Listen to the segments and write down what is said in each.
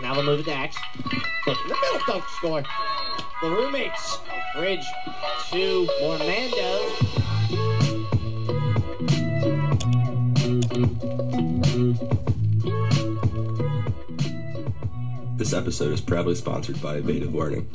Now they'll move it to Axe. Flip in the middle, dunk score. The roommates. Bridge to Orlando. This episode is proudly sponsored by Edvative Learning.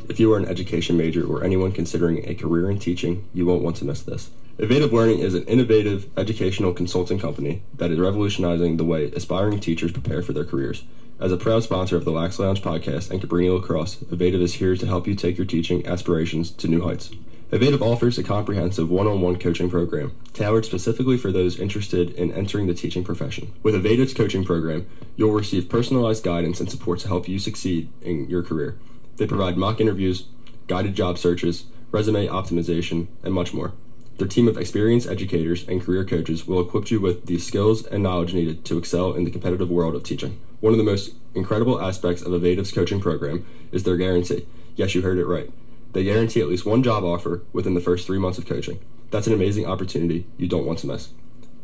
If you are an education major or anyone considering a career in teaching, you won't want to miss this. Edvative Learning is an innovative educational consulting company that is revolutionizing the way aspiring teachers prepare for their careers. As a proud sponsor of the Lax Lounge podcast and Cabrini lacrosse, Edvative is here to help you take your teaching aspirations to new heights. Edvative offers a comprehensive one-on-one coaching program tailored specifically for those interested in entering the teaching profession. With Edvative's coaching program, you'll receive personalized guidance and support to help you succeed in your career. They provide mock interviews, guided job searches, resume optimization, and much more. Their team of experienced educators and career coaches will equip you with the skills and knowledge needed to excel in the competitive world of teaching. One of the most incredible aspects of Edvative's coaching program is their guarantee. Yes, you heard it right. They guarantee at least one job offer within the first 3 months of coaching. That's an amazing opportunity you don't want to miss.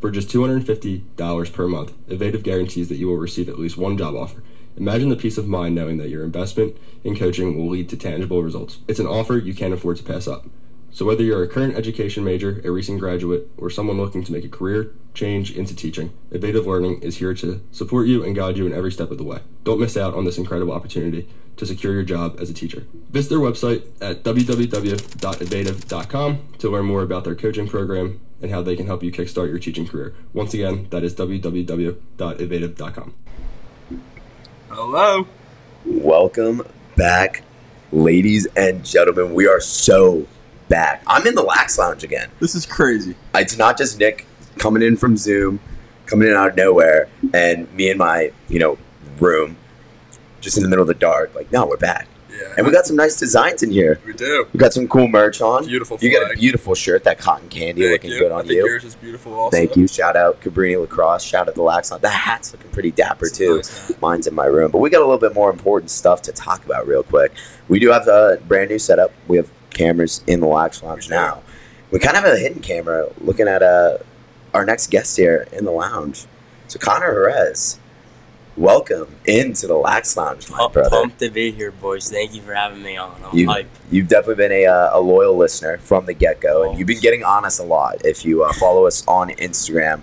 For just $250 per month, Edvative guarantees that you will receive at least one job offer. Imagine the peace of mind knowing that your investment in coaching will lead to tangible results. It's an offer you can't afford to pass up. So whether you're a current education major, a recent graduate, or someone looking to make a career change into teaching, Edvative Learning is here to support you and guide you in every step of the way. Don't miss out on this incredible opportunity to secure your job as a teacher. Visit their website at www.edvative.com to learn more about their coaching program and how they can help you kickstart your teaching career. Once again, that is www.edvative.com. Hello. Welcome back, ladies and gentlemen. We are so back. I'm in the Lax Lounge again. This is crazy. It's not just Nick coming in from Zoom, coming in out of nowhere, and me in my, room, just in the middle of the dark. Like, no, we're back. Yeah. And we got some nice designs in here. We do. We got some cool merch on. Beautiful You flag. got a beautiful shirt, that cotton candy looking good on I think you. yours is beautiful also. Thank you. Shout out Cabrini Lacrosse. Shout out the Lax Lounge. That hat's looking pretty dapper It's a too. nice hat. Mine's in my room. But we got a little bit more important stuff to talk about real quick. We do have a brand new setup. We have cameras in the Lax Lounge now. We kind of have a hidden camera looking at our next guest here in the lounge. So Connor Herraiz, welcome into the Lax Lounge, my brother. Pumped to be here, boys. Thank you for having me on. I'm hyped. You've definitely been a loyal listener from the get-go, and you've been getting on us a lot. If you follow us on Instagram,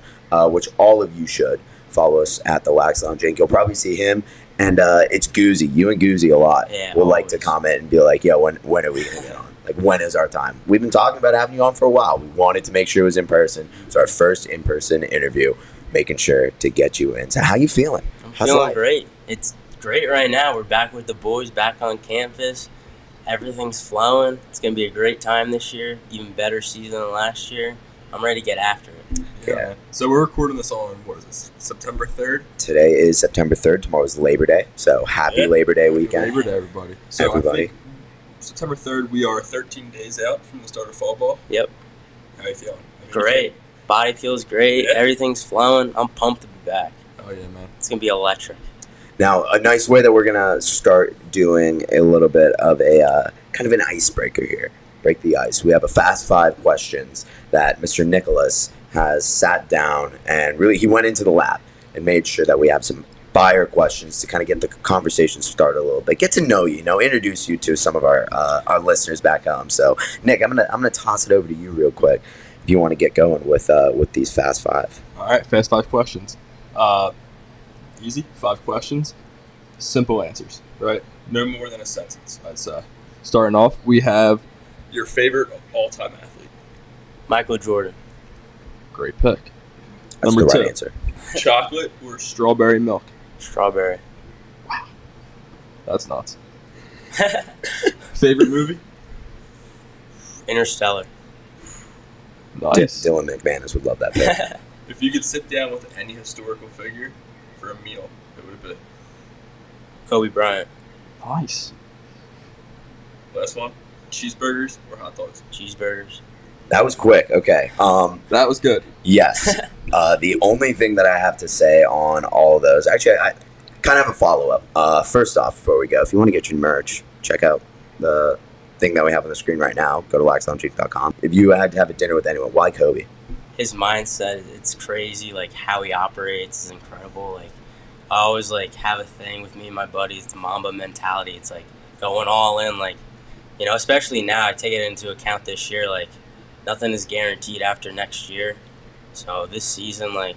which all of you should, follow us at the Lax Lounge. You'll probably see him, and it's Goozy. You and Goozy a lot will like to comment and be like, yo, when are we going to get on? Like, when is our time? We've been talking about having you on for a while. We wanted to make sure it was in person. It's our first in-person interview, making sure to get you in. So how you feeling? I'm feeling great. It's great right now. We're back with the boys, back on campus. Everything's flowing. It's going to be a great time this year, even better season than last year. I'm ready to get after it. Yeah. So we're recording this on, what is this, September 3rd? Today is September 3rd. Tomorrow is Labor Day. So happy Labor Day weekend. Labor Day, everybody. So Everybody. I think September 3rd, we are 13 days out from the start of fall ball. Yep. How are you feeling? Great. Body feels great. Yeah. Everything's flowing. I'm pumped to be back. Oh, yeah, man. It's going to be electric. Now, a nice way that we're going to start doing a little bit of a kind of an icebreaker here. Break the ice. We have a fast 5 questions that Mr. Nicholas has sat down and really he went into the lab and made sure that we have some fire questions to kind of get the conversation started a little bit. Get to know you, introduce you to some of our listeners back home. So, Nick, I'm gonna toss it over to you real quick if you want to get going with these fast 5. All right, fast 5 questions. Easy, 5 questions, simple answers, right? No more than a sentence, I'd say. Starting off, we have your favorite all-time athlete. Michael Jordan. Great pick. That's Number the 2, right answer. chocolate or strawberry milk? Strawberry. That's nuts. Favorite movie? Interstellar. Nice. Dylan McManus would love that pick. If you could sit down with any historical figure for a meal, who would it be? Kobe Bryant. Nice. Last one. Cheeseburgers or hot dogs? Cheeseburgers. That was quick. Okay. That was good. Yes. The only thing that I have to say on all of those, actually, I kind of have a follow-up. First off, before we go, if you want to get your merch, check out the thing that we have on the screen right now. Go to laxlounge.com. If you had to have a dinner with anyone, why Kobe? His mindset, it's crazy. Like, how he operates is incredible. Like, I always like have a thing with me and my buddies, the Mamba mentality. It's like going all in, like, you know, especially now. I take it into account this year, like nothing is guaranteed after next year. So this season, like,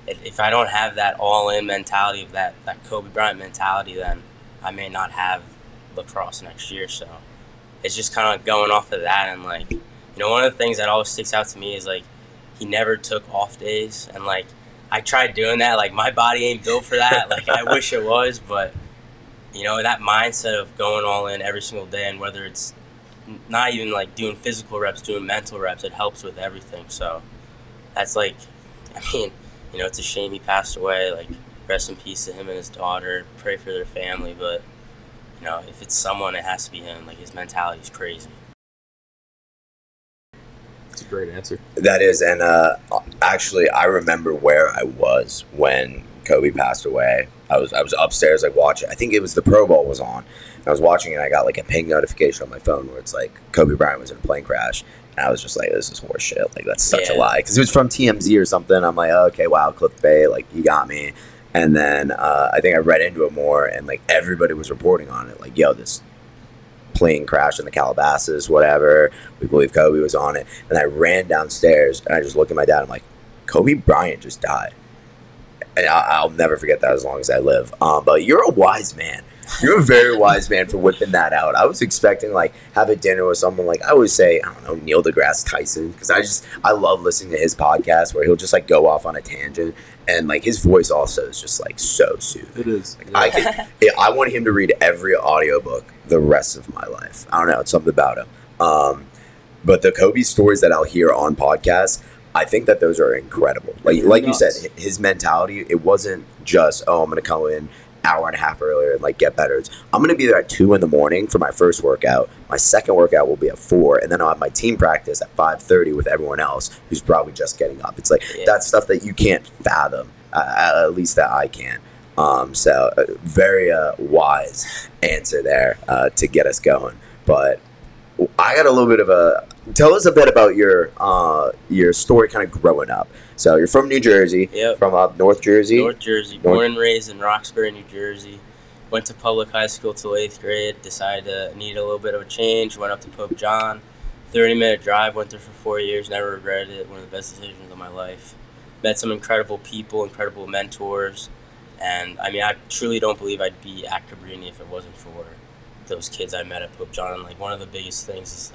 if I don't have that all in mentality of that Kobe Bryant mentality, then I may not have lacrosse next year. So it's just kind of going off of that. And like, you know, one of the things that always sticks out to me is like he never took off days. And like I tried doing that. Like my body ain't built for that. Like I wish it was, but you know, that mindset of going all in every single day, and whether it's not even like doing physical reps, doing mental reps, it helps with everything. So that's like, I mean, you know, it's a shame he passed away. Like, rest in peace to him and his daughter. Pray for their family. But, you know, if it's someone, it has to be him. Like, his mentality is crazy. That's a great answer. That is, and actually, I remember where I was when Kobe passed away. I was upstairs, like, watching. I think it was the Pro Bowl was on. And I was watching, and I got, like, a ping notification on my phone where it's, like, Kobe Bryant was in a plane crash. And I was just like, this is horse shit. Like, that's such a lie. Because it was from TMZ or something. I'm like, oh, okay, wow, clickbait. Like, you got me. And then I think I read into it more, and, like, everybody was reporting on it. Like, yo, this plane crashed in the Calabasas, whatever. We believe Kobe was on it. And I ran downstairs, and I just looked at my dad. I'm like, Kobe Bryant just died. And I'll never forget that as long as I live. But you're a wise man. You're a very wise man for whipping that out. I was expecting, like, have a dinner with someone, like, I always say, I don't know, Neil deGrasse Tyson, because I love listening to his podcast where he'll just, like, go off on a tangent, and, like, his voice also is just, like, so soothing. It is. Like, I want him to read every audiobook the rest of my life. I don't know, it's something about him. But the Kobe stories that I'll hear on podcasts, I think that those are incredible. Like you said, his mentality, it wasn't just, oh, I'm going to come in hour and a half earlier and like get better. I'm going to be there at 2 a.m. for my first workout. My second workout will be at 4, and then I'll have my team practice at 5:30 with everyone else who's probably just getting up. It's like that's stuff that you can't fathom, at least that I can. So very wise answer there to get us going. But I got a little bit of a tell us a bit about your story kind of growing up. So you're from New Jersey, from up North Jersey? North Jersey, born and raised in Roxbury, New Jersey. Went to public high school till 8th grade, decided to need a little bit of a change, went up to Pope John, 30-minute drive, went there for 4 years, never regretted it, one of the best decisions of my life. Met some incredible people, incredible mentors, and I mean, I truly don't believe I'd be at Cabrini if it wasn't for those kids I met at Pope John. And like one of the biggest things is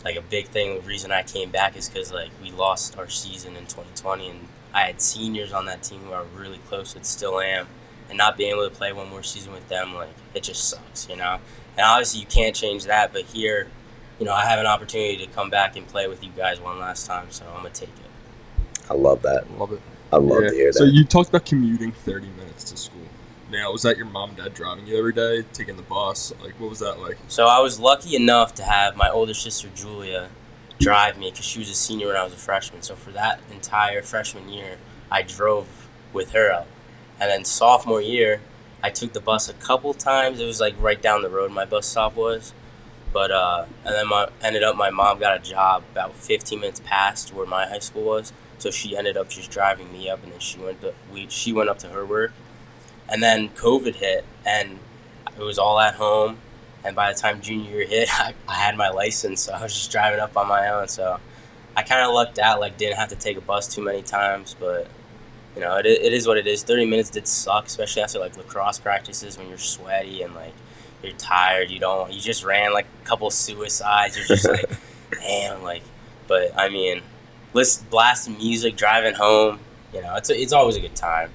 like a big thing, the reason I came back is because like we lost our season in 2020, and I had seniors on that team who I was really close with, still am, and not being able to play one more season with them, like it just sucks, you know. And obviously you can't change that, but here, you know, I have an opportunity to come back and play with you guys one last time, so I'm gonna take it. I love that. Love it. I love to hear that. So you talked about commuting 30 minutes to school. Now, was that your mom and dad driving you every day, taking the bus? Like, what was that like? So I was lucky enough to have my older sister, Julia, drive me because she was a senior when I was a freshman. So for that entire freshman year, I drove with her up. And then sophomore year, I took the bus a couple times. It was like right down the road my bus stop was. But and then my mom got a job about 15 minutes past where my high school was. So she ended up just driving me up, and then she went up to her work. And then COVID hit, and it was all at home. And by the time junior year hit, I had my license, so I was just driving up on my own. So I kind of lucked out, like didn't have to take a bus too many times. But, you know, it is what it is. 30 minutes did suck, especially after, like, lacrosse practices when you're sweaty and, like, you're tired. You just ran, like, a couple suicides. You're just like, damn, like. But, I mean, blasting music, driving home, you know, it's always a good time.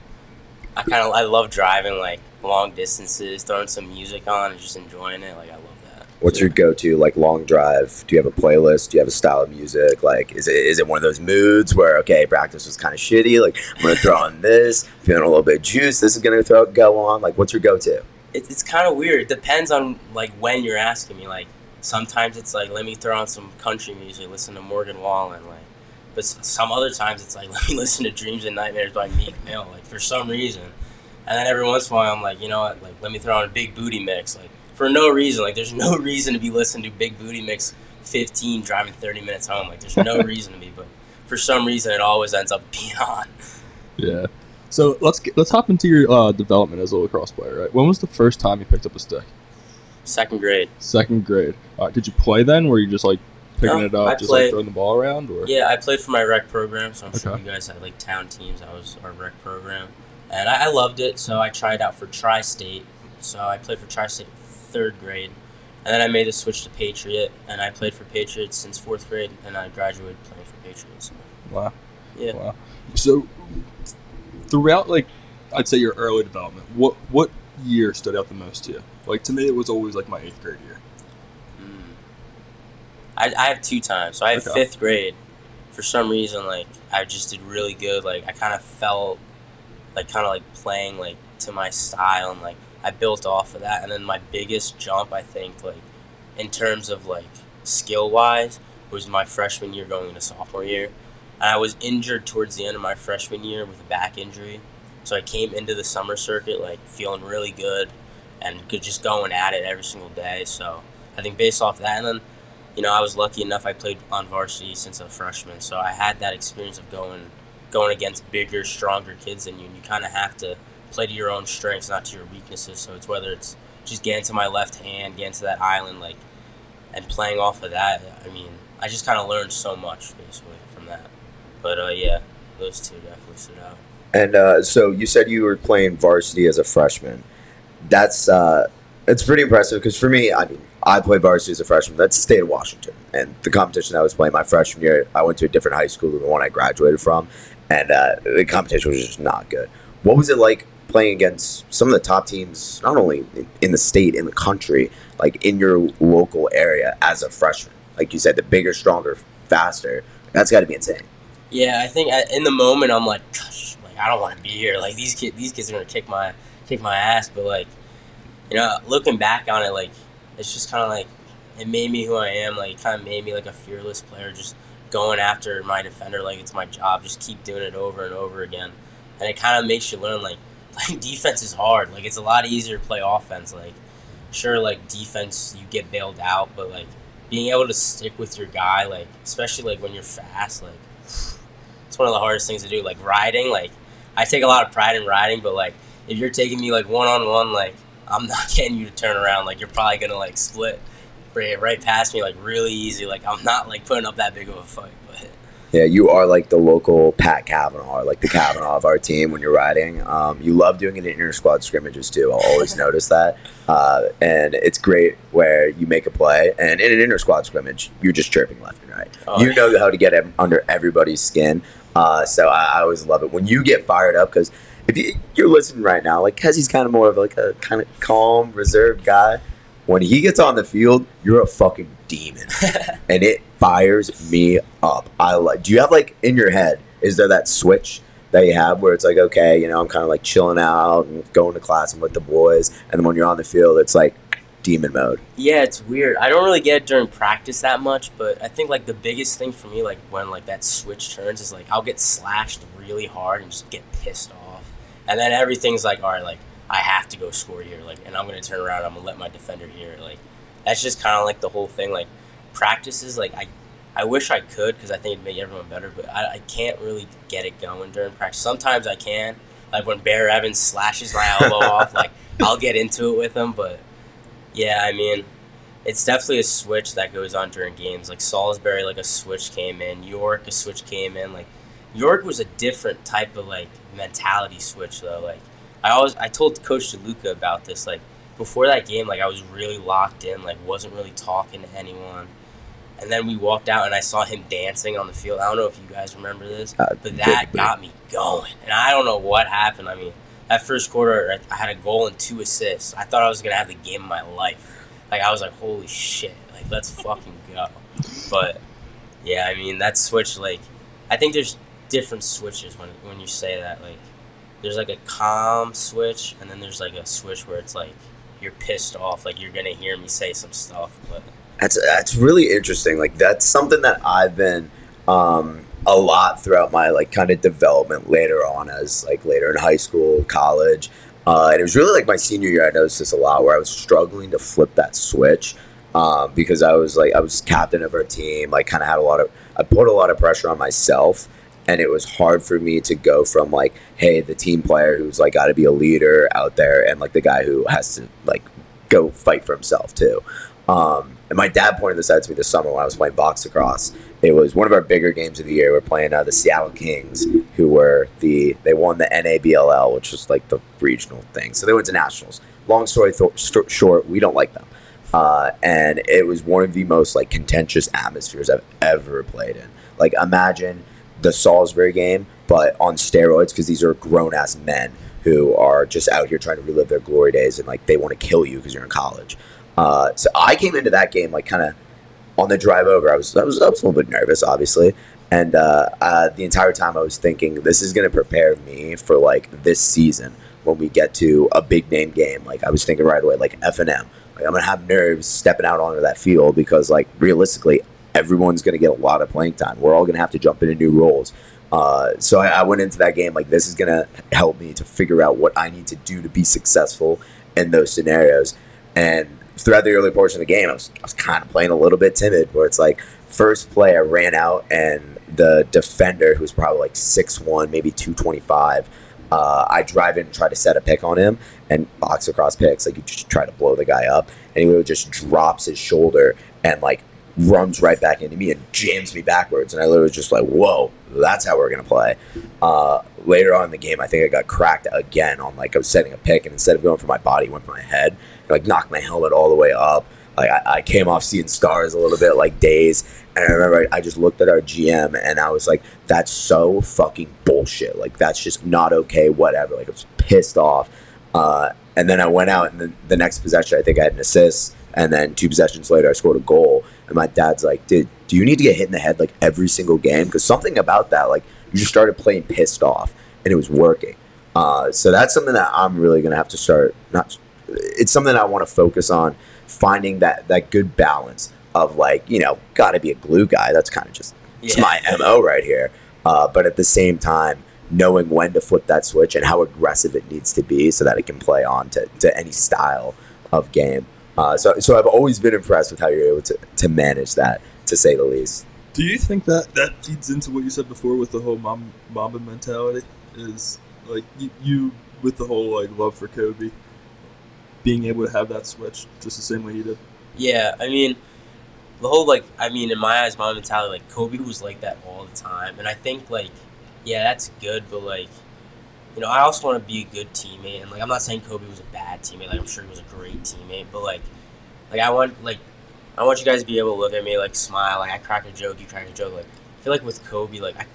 I love driving like long distances, throwing some music on and just enjoying it. Like I love that. What's your go-to like long drive? Do you have a playlist? Do you have a style of music? Like is it one of those moods where okay, practice was kind of shitty, like I'm gonna throw on this, feeling a little bit of juice, this is gonna go on. Like what's your go-to? It's kind of weird. It depends on like when you're asking me. Like sometimes it's like let me throw on some country music, listen to Morgan Wallen, like. But some other times it's like, let me listen to Dreams and Nightmares by Meek Mill, like, for some reason. And then every once in a while I'm like, you know what, like, let me throw on a Big Booty Mix, like, for no reason. Like, there's no reason to be listening to Big Booty Mix 15 driving 30 minutes home. Like, there's no reason to be, but for some reason it always ends up being on. Yeah. So let's hop into your development as a lacrosse player. Right? When was the first time you picked up a stick? Second grade. Second grade. Did you play then? Were you just like picking it up, I just played. like throwing the ball around? Or Yeah, I played for my rec program, so I'm sure Okay. you guys had like town teams. That was our rec program, and I loved it. So I tried out for Tri-State. So I played for Tri-State 3rd grade, and then I made the switch to Patriot, and I played for Patriots since 4th grade, and I graduated playing for Patriots. wow. Yeah. Wow. So throughout, like, I'd say your early development, what year stood out the most to you? Like, to me, it was always like my 8th grade year. I have 2 times. So I have Okay. 5th grade. For some reason, like, I just did really good. Like, I kind of felt like playing like to my style, and like I built off of that. And then my biggest jump, I think, like in terms of like skill wise, was my freshman year going into sophomore year. And I was injured towards the end of my freshman year with a back injury. So I came into the summer circuit like feeling really good and just going at it every single day. So I think based off that, and then I was lucky enough I played on varsity since a freshman. So I had that experience of going against bigger, stronger kids than you. And you kind of have to play to your own strengths, not to your weaknesses. So it's whether it's just getting to my left hand, getting to that island, like, and playing off of that. I mean, I just kind of learned so much basically from that. But yeah, those 2 definitely stood out. And so you said you were playing varsity as a freshman. That's it's pretty impressive because for me, I mean, I played varsity as a freshman. That's the state of Washington, and the competition I was playing my freshman year, I went to a different high school than the one I graduated from, and the competition was just not good. What was it like playing against some of the top teams, not only in the state, in the country, like in your local area as a freshman? Like you said, the bigger, stronger, faster. That's got to be insane. Yeah, I think in the moment I'm like, gosh, like I don't want to be here. Like these kids are gonna kick my ass. But like, looking back on it, like it's just kind of like it made me who I am. Like it kind of made me like a fearless player, just going after my defender like it's my job. Just keep doing it over and over again, and it kind of makes you learn like defense is hard. Like it's a lot easier to play offense. Like sure, like defense you get bailed out, but like being able to stick with your guy, like especially like when you're fast, like it's one of the hardest things to do. Like riding, like I take a lot of pride in riding, but like if you're taking me like one-on-one, like I'm not getting you to turn around. Like you're probably gonna like split right past me like really easy. Like I'm not like putting up that big of a fight. But Yeah, you are like the local Pat Kavanaugh, or like the Kavanaugh of our team when you're riding. You love doing it in inter-squad scrimmages too. I'll always notice that. And it's great where you make a play, and in an inter-squad scrimmage, you're just chirping left and right. Oh, You know how to get under everybody's skin. So I always love it when you get fired up, because if you're listening right now, like Kezi's kind of more of like a kind of calm, reserved guy. When he gets on the field, you're a fucking demon, and it fires me up. Do you have like in your head? Is there that switch that you have where it's like, okay, I'm kind of like chilling out and going to class and with the boys, and then when you're on the field, it's like demon mode? yeah, it's weird. I don't really get it during practice that much, but I think like the biggest thing for me, like when like that switch turns, is like I'll get slashed really hard and just get pissed off, and then everything's like, all right, like I have to go score here, like, and I'm gonna turn around, I'm gonna let my defender hear it. Like that's just kind of like the whole thing. Like practices, like I wish I could, because I think it'd make everyone better, but I can't really get it going during practice. Sometimes I can, like when Bear Evans slashes my elbow off, like I'll get into it with him. But yeah, I mean, it's definitely a switch that goes on during games. Like Salisbury, like a switch came in. York, a switch came in. Like York was a different type of like mentality switch though. Like I told Coach DeLuca about this. Like before that game, like I was really locked in, like wasn't really talking to anyone. And then we walked out and I saw him dancing on the field. I don't know if you guys remember this, but that got me going. And I don't know what happened. I mean, that first quarter, I had a goal and 2 assists. I thought I was going to have the game of my life. Like, I was like, holy shit. Like, let's fucking go. But, yeah, I mean, that switch, like, I think there's different switches when you say that. Like, there's, like, a calm switch, and then there's, like, a switch where it's, like, you're pissed off. Like, you're going to hear me say some stuff, but... That's really interesting. Like that's something that I've been a lot throughout my like kind of development later on, as like later in high school, college, and it was really like my senior year. I noticed this a lot where I was struggling to flip that switch because I was captain of our team. Like kind of had I put a lot of pressure on myself, and it was hard for me to go from like, hey, the team player who's like got to be a leader out there, and like the guy who has to like go fight for himself too. And my dad pointed this out to me this summer when I was playing box lacrosse. It was one of our bigger games of the year. We're playing the Seattle Kings, who were they won the NABLL, which was like the regional thing. So they went to nationals. Long story short, we don't like them. And it was one of the most like contentious atmospheres I've ever played in. Like, imagine the Salisbury game, but on steroids, because these are grown-ass men who are just out here trying to relive their glory days, and like they want to kill you because you're in college. So I came into that game like kind of on the drive over. I was a little bit nervous, obviously, and the entire time I was thinking, this is going to prepare me for like this season when we get to a big name game. Like, I was thinking right away, like F&M. Like, I'm going to have nerves stepping out onto that field because, like, realistically, everyone's going to get a lot of playing time. We're all going to have to jump into new roles. So I went into that game like, this is going to help me to figure out what I need to do to be successful in those scenarios. And throughout the early portion of the game, I was kind of playing a little bit timid, where it's like, first play I ran out, and the defender, who's probably like 6'1", maybe 225, I drive in and try to set a pick on him, and box across picks, like, you just try to blow the guy up, and he literally just drops his shoulder and like runs right back into me and jams me backwards, and I literally was just like, whoa, that's how we're gonna play. Later on in the game, I think I got cracked again on, like, I was setting a pick, and instead of going for my body, I went for my head, and like knocked my helmet all the way up. Like, I came off seeing stars a little bit, like days, and I remember I just looked at our GM, and I was like, that's so fucking bullshit. Like, that's just not okay, whatever. Like, I was pissed off. And then I went out, and the next possession, I think I had an assist, and then 2 possessions later, I scored a goal. And my dad's like, dude, do you need to get hit in the head, like, every single game? Because something about that, like, you just started playing pissed off, and it was working. So that's something that I'm really going to have to start. It's something I want to focus on, finding that good balance of, like, you know, got to be a glue guy. That's kind of just it's my MO right here. But at the same time, knowing when to flip that switch and how aggressive it needs to be so that it can play on to any style of game. So I've always been impressed with how you're able to manage that, to say the least. Do you think that feeds into what you said before with the whole Mamba mentality? Is like you with the whole like love for Kobe, being able to have that switch just the same way he did? Yeah, I mean, the whole in my eyes, Mamba mentality, like Kobe was like that all the time, and I think like, yeah, that's good, but like, you know, I also want to be a good teammate, and like, I'm not saying Kobe was a bad teammate. Like, I'm sure he was a great teammate, but like I want you guys to be able to look at me, like, smile, like I crack a joke, you crack a joke. Like, I feel like with Kobe, like, I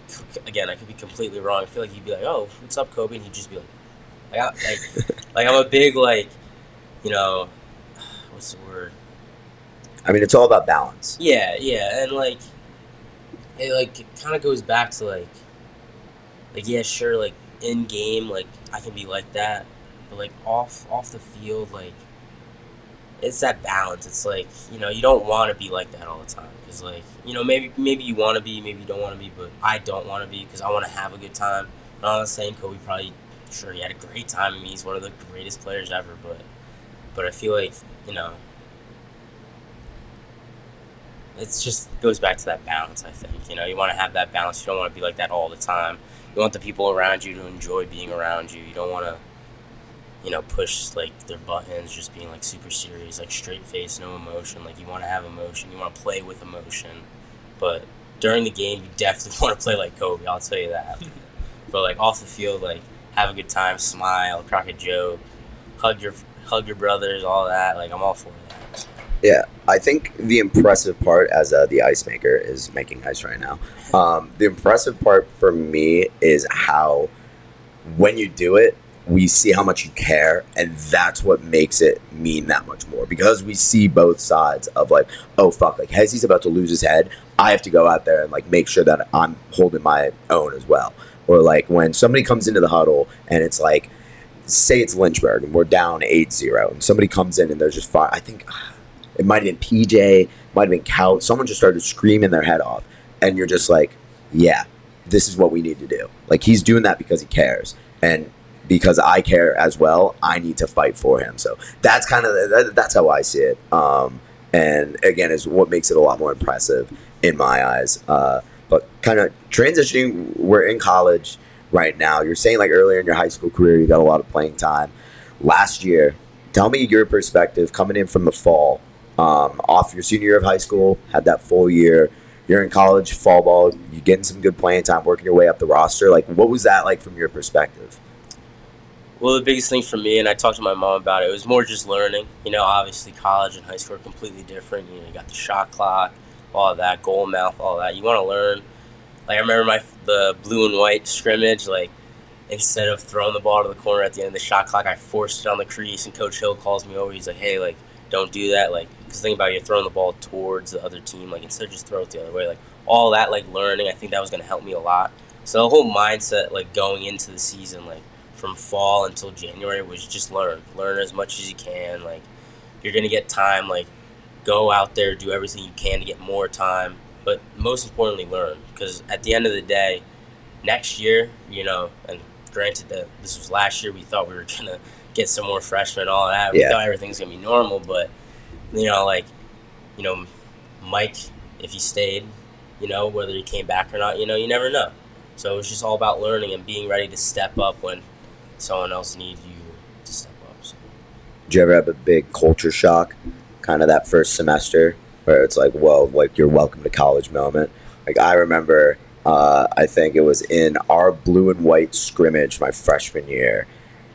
could be completely wrong. I feel like he'd be like, "Oh, what's up, Kobe?" and he'd just be like, I'm a big, like, you know, what's the word? I mean, it's all about balance. Yeah, and like, it kind of goes back to like, yeah, sure, like, in game, like, I can be like that, but like off the field, like, it's that balance. It's like, you know, you don't want to be like that all the time, because like, you know, maybe you want to be, maybe you don't want to be, but I don't want to be, because I want to have a good time. And I'm not saying Kobe probably, sure, he had a great time. I mean, he's one of the greatest players ever, but I feel like, you know, it's just goes back to that balance. I think, you know, you want to have that balance. You don't want to be like that all the time. You want the people around you to enjoy being around you. You don't want to, you know, push like their buttons, just being like super serious, like straight face, no emotion. Like, you want to have emotion. You want to play with emotion. But during the game, you definitely want to play like Kobe. I'll tell you that. But like off the field, like, have a good time, smile, crack a joke, hug your brothers, all that. Like, I'm all for that. Yeah, I think the impressive part as the ice maker is making ice right now. The impressive part for me is how, when you do it, we see how much you care, and that's what makes it mean that much more, because we see both sides of like, oh fuck, like Hezzy's about to lose his head, I have to go out there and like make sure that I'm holding my own as well. Or like when somebody comes into the huddle and it's like, say it's Lynchburg and we're down 8-0, and somebody comes in and they're just fine. I think it might have been PJ, might have been Cout, someone just started screaming their head off, and you're just like, yeah, this is what we need to do. Like, he's doing that because he cares, and because I care as well, I need to fight for him. So that's kind of that's how I see it. And again, is what makes it a lot more impressive in my eyes. But kind of transitioning, we're in college right now. You're saying like earlier in your high school career, you got a lot of playing time. Last year, tell me your perspective coming in from the fall, off your senior year of high school, had that full year. You're in college, fall ball, you're getting some good playing time, working your way up the roster. Like, what was that like from your perspective? Well, the biggest thing for me, and I talked to my mom about it, was more just learning. You know, obviously college and high school are completely different. You know, you got the shot clock, all of that, goal mouth, all that. You want to learn. Like, I remember the blue and white scrimmage, like, instead of throwing the ball to the corner at the end of the shot clock, I forced it on the crease, and Coach Hill calls me over. He's like, hey, like, don't do that. Like, because think about it, you're throwing the ball towards the other team. Like, instead of just throw it the other way. Like, all that, like, learning, I think that was going to help me a lot. So the whole mindset, like, going into the season, like, from fall until January was just learn as much as you can. Like, you're gonna get time, like, go out there, do everything you can to get more time, but most importantly, learn, because at the end of the day, next year, you know, and granted that this was last year, we thought we were gonna get some more freshmen, all that, we thought everything's gonna be normal, but, you know, like, you know, Mike, if he stayed, you know, whether he came back or not, you know, you never know. So it was just all about learning and being ready to step up when someone else needs you to step up. So. Did you ever have a big culture shock, kind of that first semester, where it's like, whoa, like your welcome to college moment? Like, I remember, I think it was in our blue and white scrimmage my freshman year,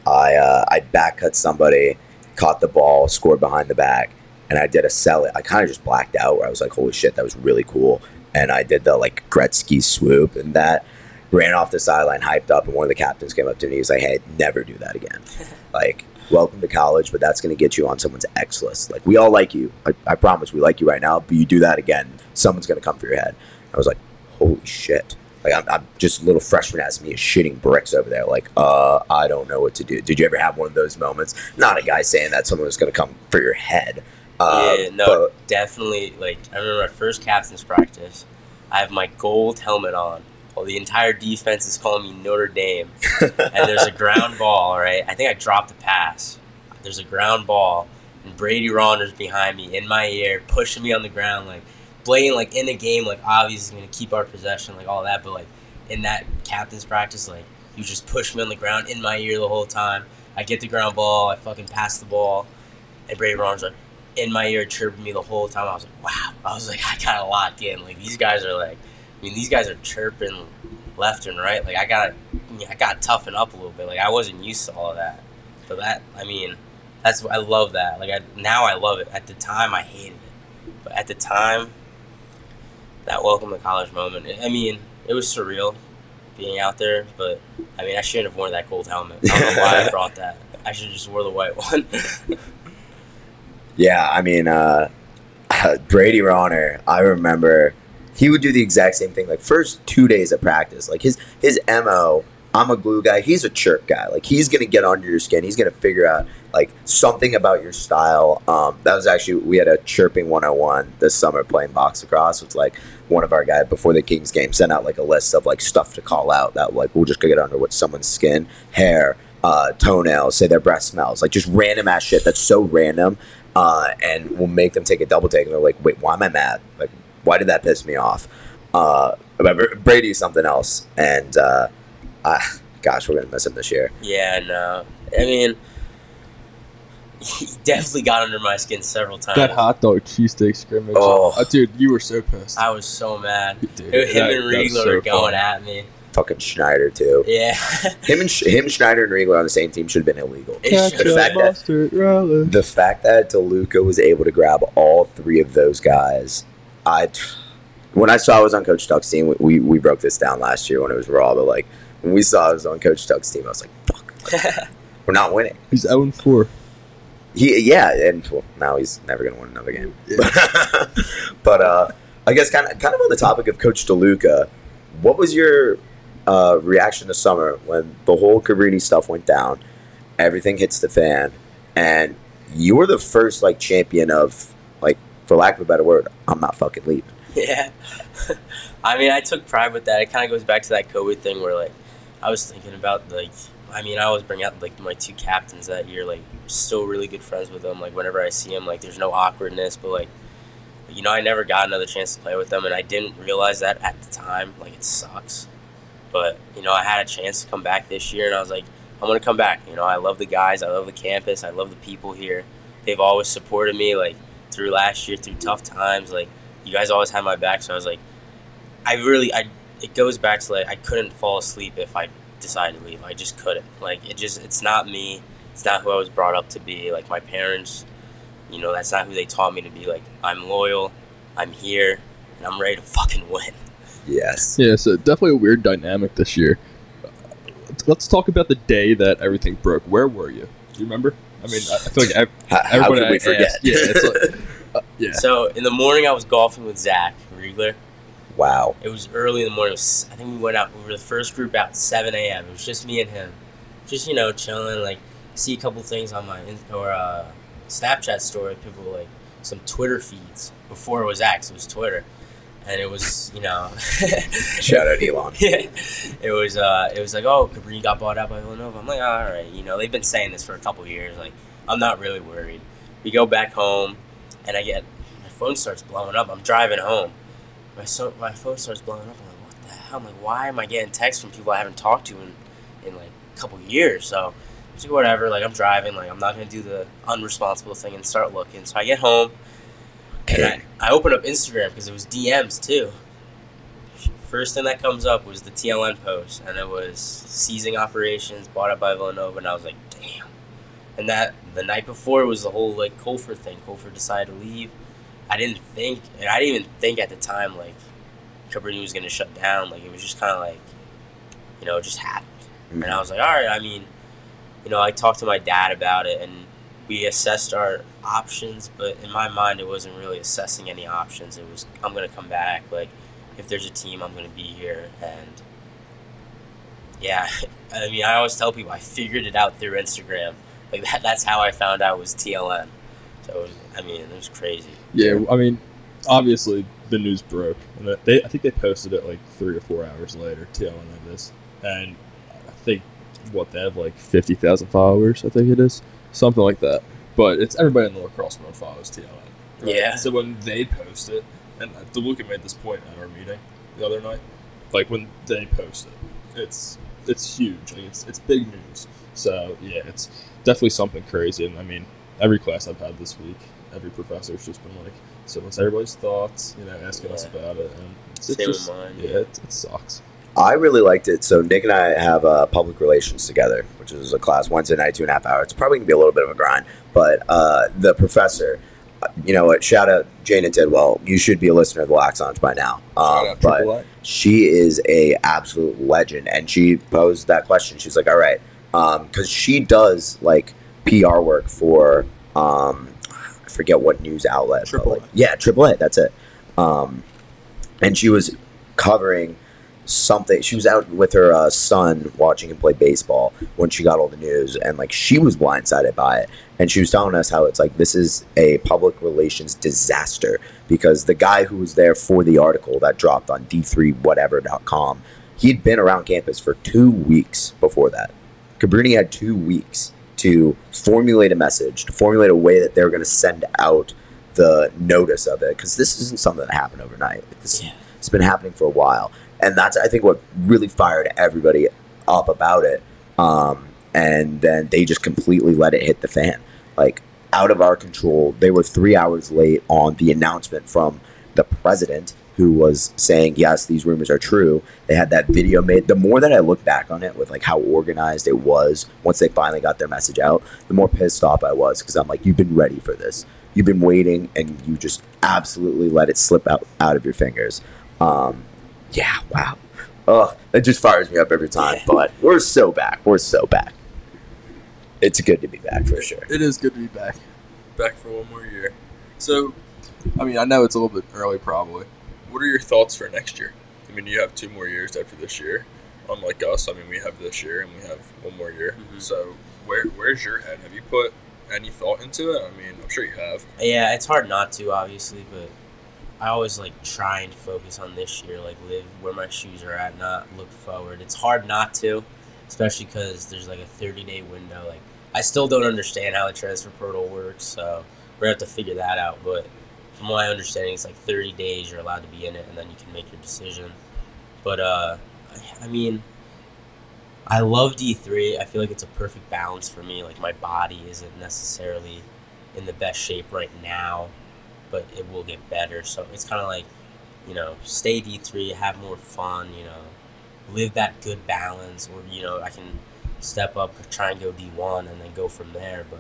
I back cut somebody, caught the ball, scored behind the back, and I did a sell it. I kind of just blacked out where I was like, holy shit, that was really cool. And I did the, like, Gretzky swoop, and that ran off the sideline, hyped up, and one of the captains came up to me. He was like, hey, never do that again. Like, welcome to college, but that's going to get you on someone's X list. Like, we all like you. I promise we like you right now, but you do that again, someone's going to come for your head. I was like, holy shit. Like, I'm just a little freshman ass me is shitting bricks over there. Like, I don't know what to do. Did you ever have one of those moments? Not a guy saying that someone was going to come for your head. Definitely. Like, I remember my first captain's practice. I have my gold helmet on. Well, the entire defense is calling me Notre Dame. And there's a ground ball, right? I think I dropped the pass. There's a ground ball, and Brady Ronder's behind me, in my ear, pushing me on the ground, like, playing, like, in a game, like, obviously going to keep our possession, like, all that. But, like, in that captain's practice, like, you just push me on the ground in my ear the whole time. I get the ground ball. I fucking pass the ball. And Brady Ronder's, like, in my ear chirping me the whole time. I was like, wow. I was like, I got to lock in. Like, these guys are, like, I mean, these guys are chirping left and right. Like, I got to toughen up a little bit. Like, I wasn't used to all of that. But that, I mean, I love that. Like, now I love it. At the time, I hated it. But at the time, that welcome to college moment, I mean, it was surreal being out there. But, I mean, I shouldn't have worn that gold helmet. I don't know why I brought that. I should have just wore the white one. Yeah, I mean, Brady Ronner, I remember he would do the exact same thing. Like, first 2 days of practice, like his MO, I'm a glue guy, he's a chirp guy. Like, he's going to get under your skin. He's going to figure out, like, something about your style. That was actually, we had a chirping 101 this summer playing box lacrosse. It's like one of our guys before the Kings game sent out, like, a list of, like, stuff to call out that, like, we'll just get under what someone's skin, hair, toenails, say their breath smells. Like, just random ass shit that's so random. And we'll make them take a double take. And they're like, wait, why am I mad? Like, why did that piss me off? Brady's something else. And, gosh, we're going to miss him this year. Yeah, no. I mean, he definitely got under my skin several times. That hot dog cheesesteak scrimmage. Oh. Dude, you were so pissed. I was so mad. Dude, Him and Riegler were going fun. at me. Fucking Schneider, too. Yeah. Him, Schneider, and Riegler on the same team should have been illegal. The The fact that DeLuca was able to grab all three of those guys, when I saw I was on Coach Tuck's team, we broke this down last year when it was Raw, but, like, when we saw I was on Coach Tuck's team, I was like, fuck, we're not winning. He's 0-4. And well, now he's never going to win another game. Yeah. But I guess kind of on the topic of Coach DeLuca, what was your reaction this summer when the whole Cabrini stuff went down, everything hits the fan, and you were the first, like, champion of, like, for lack of a better word, I'm not fucking leaving. Yeah. I mean, I took pride with that. It kind of goes back to that Kobe thing where, like, I was thinking about, like, I mean, I always bring out, like, my two captains that year, like, still really good friends with them. Like, whenever I see them, like, there's no awkwardness, but, like, But, I never got another chance to play with them, and I didn't realize that at the time. Like, it sucks. But, I had a chance to come back this year, and I was like, I'm going to come back. I love the guys. I love the campus. I love the people here. They've always supported me, like, through last year, through tough times. Like, you guys always had my back, so I was like, it goes back to, like, I couldn't fall asleep if I decided to leave. I just couldn't. Like, it's not me. It's not who I was brought up to be. Like, my parents, that's not who they taught me to be. Like, I'm loyal, I'm here, and I'm ready to fucking win. Yes. Yeah, so definitely a weird dynamic this year. Let's talk about the day that everything broke. Where were you? Do you remember? I mean, I feel like everybody how could we forget? asked, yeah, it's like, yeah. So, in the morning, I was golfing with Zach Riegler. Wow. It was early in the morning. I think we went out. We were the first group out at 7 a.m. It was just me and him. Just, chilling. Like, see a couple things on my Snapchat story. People, like, some Twitter feeds. Before it was X, it was Twitter. And it was, Shout out Elon. Yeah. It was like, oh, Cabrini got bought out by Villanova. I'm like, all right. They've been saying this for a couple years. Like, I'm not really worried. We go back home, and my phone starts blowing up. I'm driving home. My phone starts blowing up. I'm like, what the hell? I'm like, why am I getting texts from people I haven't talked to in like a couple years? So it's like, whatever. Like, I'm driving. Like, I'm not going to do the unresponsible thing and start looking. So I get home. And I open up Instagram because it was DMs too. First thing that comes up was the TLN post, and it was seizing operations, bought up by Villanova, and I was like, damn. And that the night before was the whole like Colford thing. Colford decided to leave. I didn't even think at the time like Cabrini was gonna shut down. Like, it was just kind of like, it just happened. Mm-hmm. And I was like, all right. I mean, I talked to my dad about it, and we assessed our options, but in my mind, it wasn't really assessing any options. It was, I'm going to come back. Like, if there's a team, I'm going to be here. And, yeah, I mean, I always tell people I figured it out through Instagram. Like, that's how I found out it was TLN. So, it was crazy. Yeah, I mean, obviously, the news broke. And I think they posted it, like, 3 or 4 hours later, TLN did this. And I think, they have, like, 50,000 followers, I think it is. Something like that. But it's everybody in the lacrosse world follows TLN. Right? Yeah. So when they post it, and DeLuca made this point at our meeting the other night, like when they post it, it's huge. Like it's big news. So yeah, it's definitely something crazy. And I mean, every class I've had this week, every professor's just been like, so what's everybody's thoughts? Asking us about it, and it's just mine. Yeah, it sucks. I really liked it. So Nick and I have public relations together, which is a class Wednesday night, 2.5 hours. It's probably going to be a little bit of a grind. But the professor, shout out Jana Tidwell. You should be a listener of the Lax Lounge by now. But she is a absolute legend. And she posed that question. She's like, all right. Because she does, like, PR work for, I forget what news outlet. AAA. Yeah, AAA. That's it. And she was covering something. She was out with her son watching him play baseball when she got all the news, and like she was blindsided by it, and she was telling us how it's like this is a public relations disaster because the guy who was there for the article that dropped on d3whatever.com, he'd been around campus for 2 weeks before that. Cabrini had 2 weeks to formulate a message, to formulate a way that they're going to send out the notice of it, because this isn't something that happened overnight. It's been happening for a while. And that's, I think, what really fired everybody up about it. And then they just completely let it hit the fan. Like, out of our control. They were 3 hours late on the announcement from the president, who was saying, yes, these rumors are true. They had that video made. The more that I look back on it with, like, how organized it was once they finally got their message out, the more pissed off I was. Because I'm like, you've been ready for this. You've been waiting, and you just absolutely let it slip out of your fingers. Yeah, wow. Ugh, it just fires me up every time. But we're so back. We're so back. It's good to be back for sure. It is good to be back. Back for one more year. So, I mean, I know it's a little bit early probably. What are your thoughts for next year? I mean, you have 2 more years after this year. Unlike us, I mean, we have this year and we have 1 more year. Mm-hmm. So, where's your head? Have you put any thought into it? I mean, I'm sure you have. Yeah, it's hard not to, obviously, but I always, like, try and focus on this year, like, live where my shoes are at, not look forward. It's hard not to, especially because there's, like, a 30-day window. Like, I still don't understand how the transfer portal works, so we're going to have to figure that out. But from what I understand, it's like 30 days you're allowed to be in it, and then you can make your decision. But I mean, I love D3. I feel like it's a perfect balance for me. Like, my body isn't necessarily in the best shape right now, but it will get better. So it's kind of like, you know, stay D3, have more fun, you know, live that good balance, or, you know, I can step up, try and go D1 and then go from there. But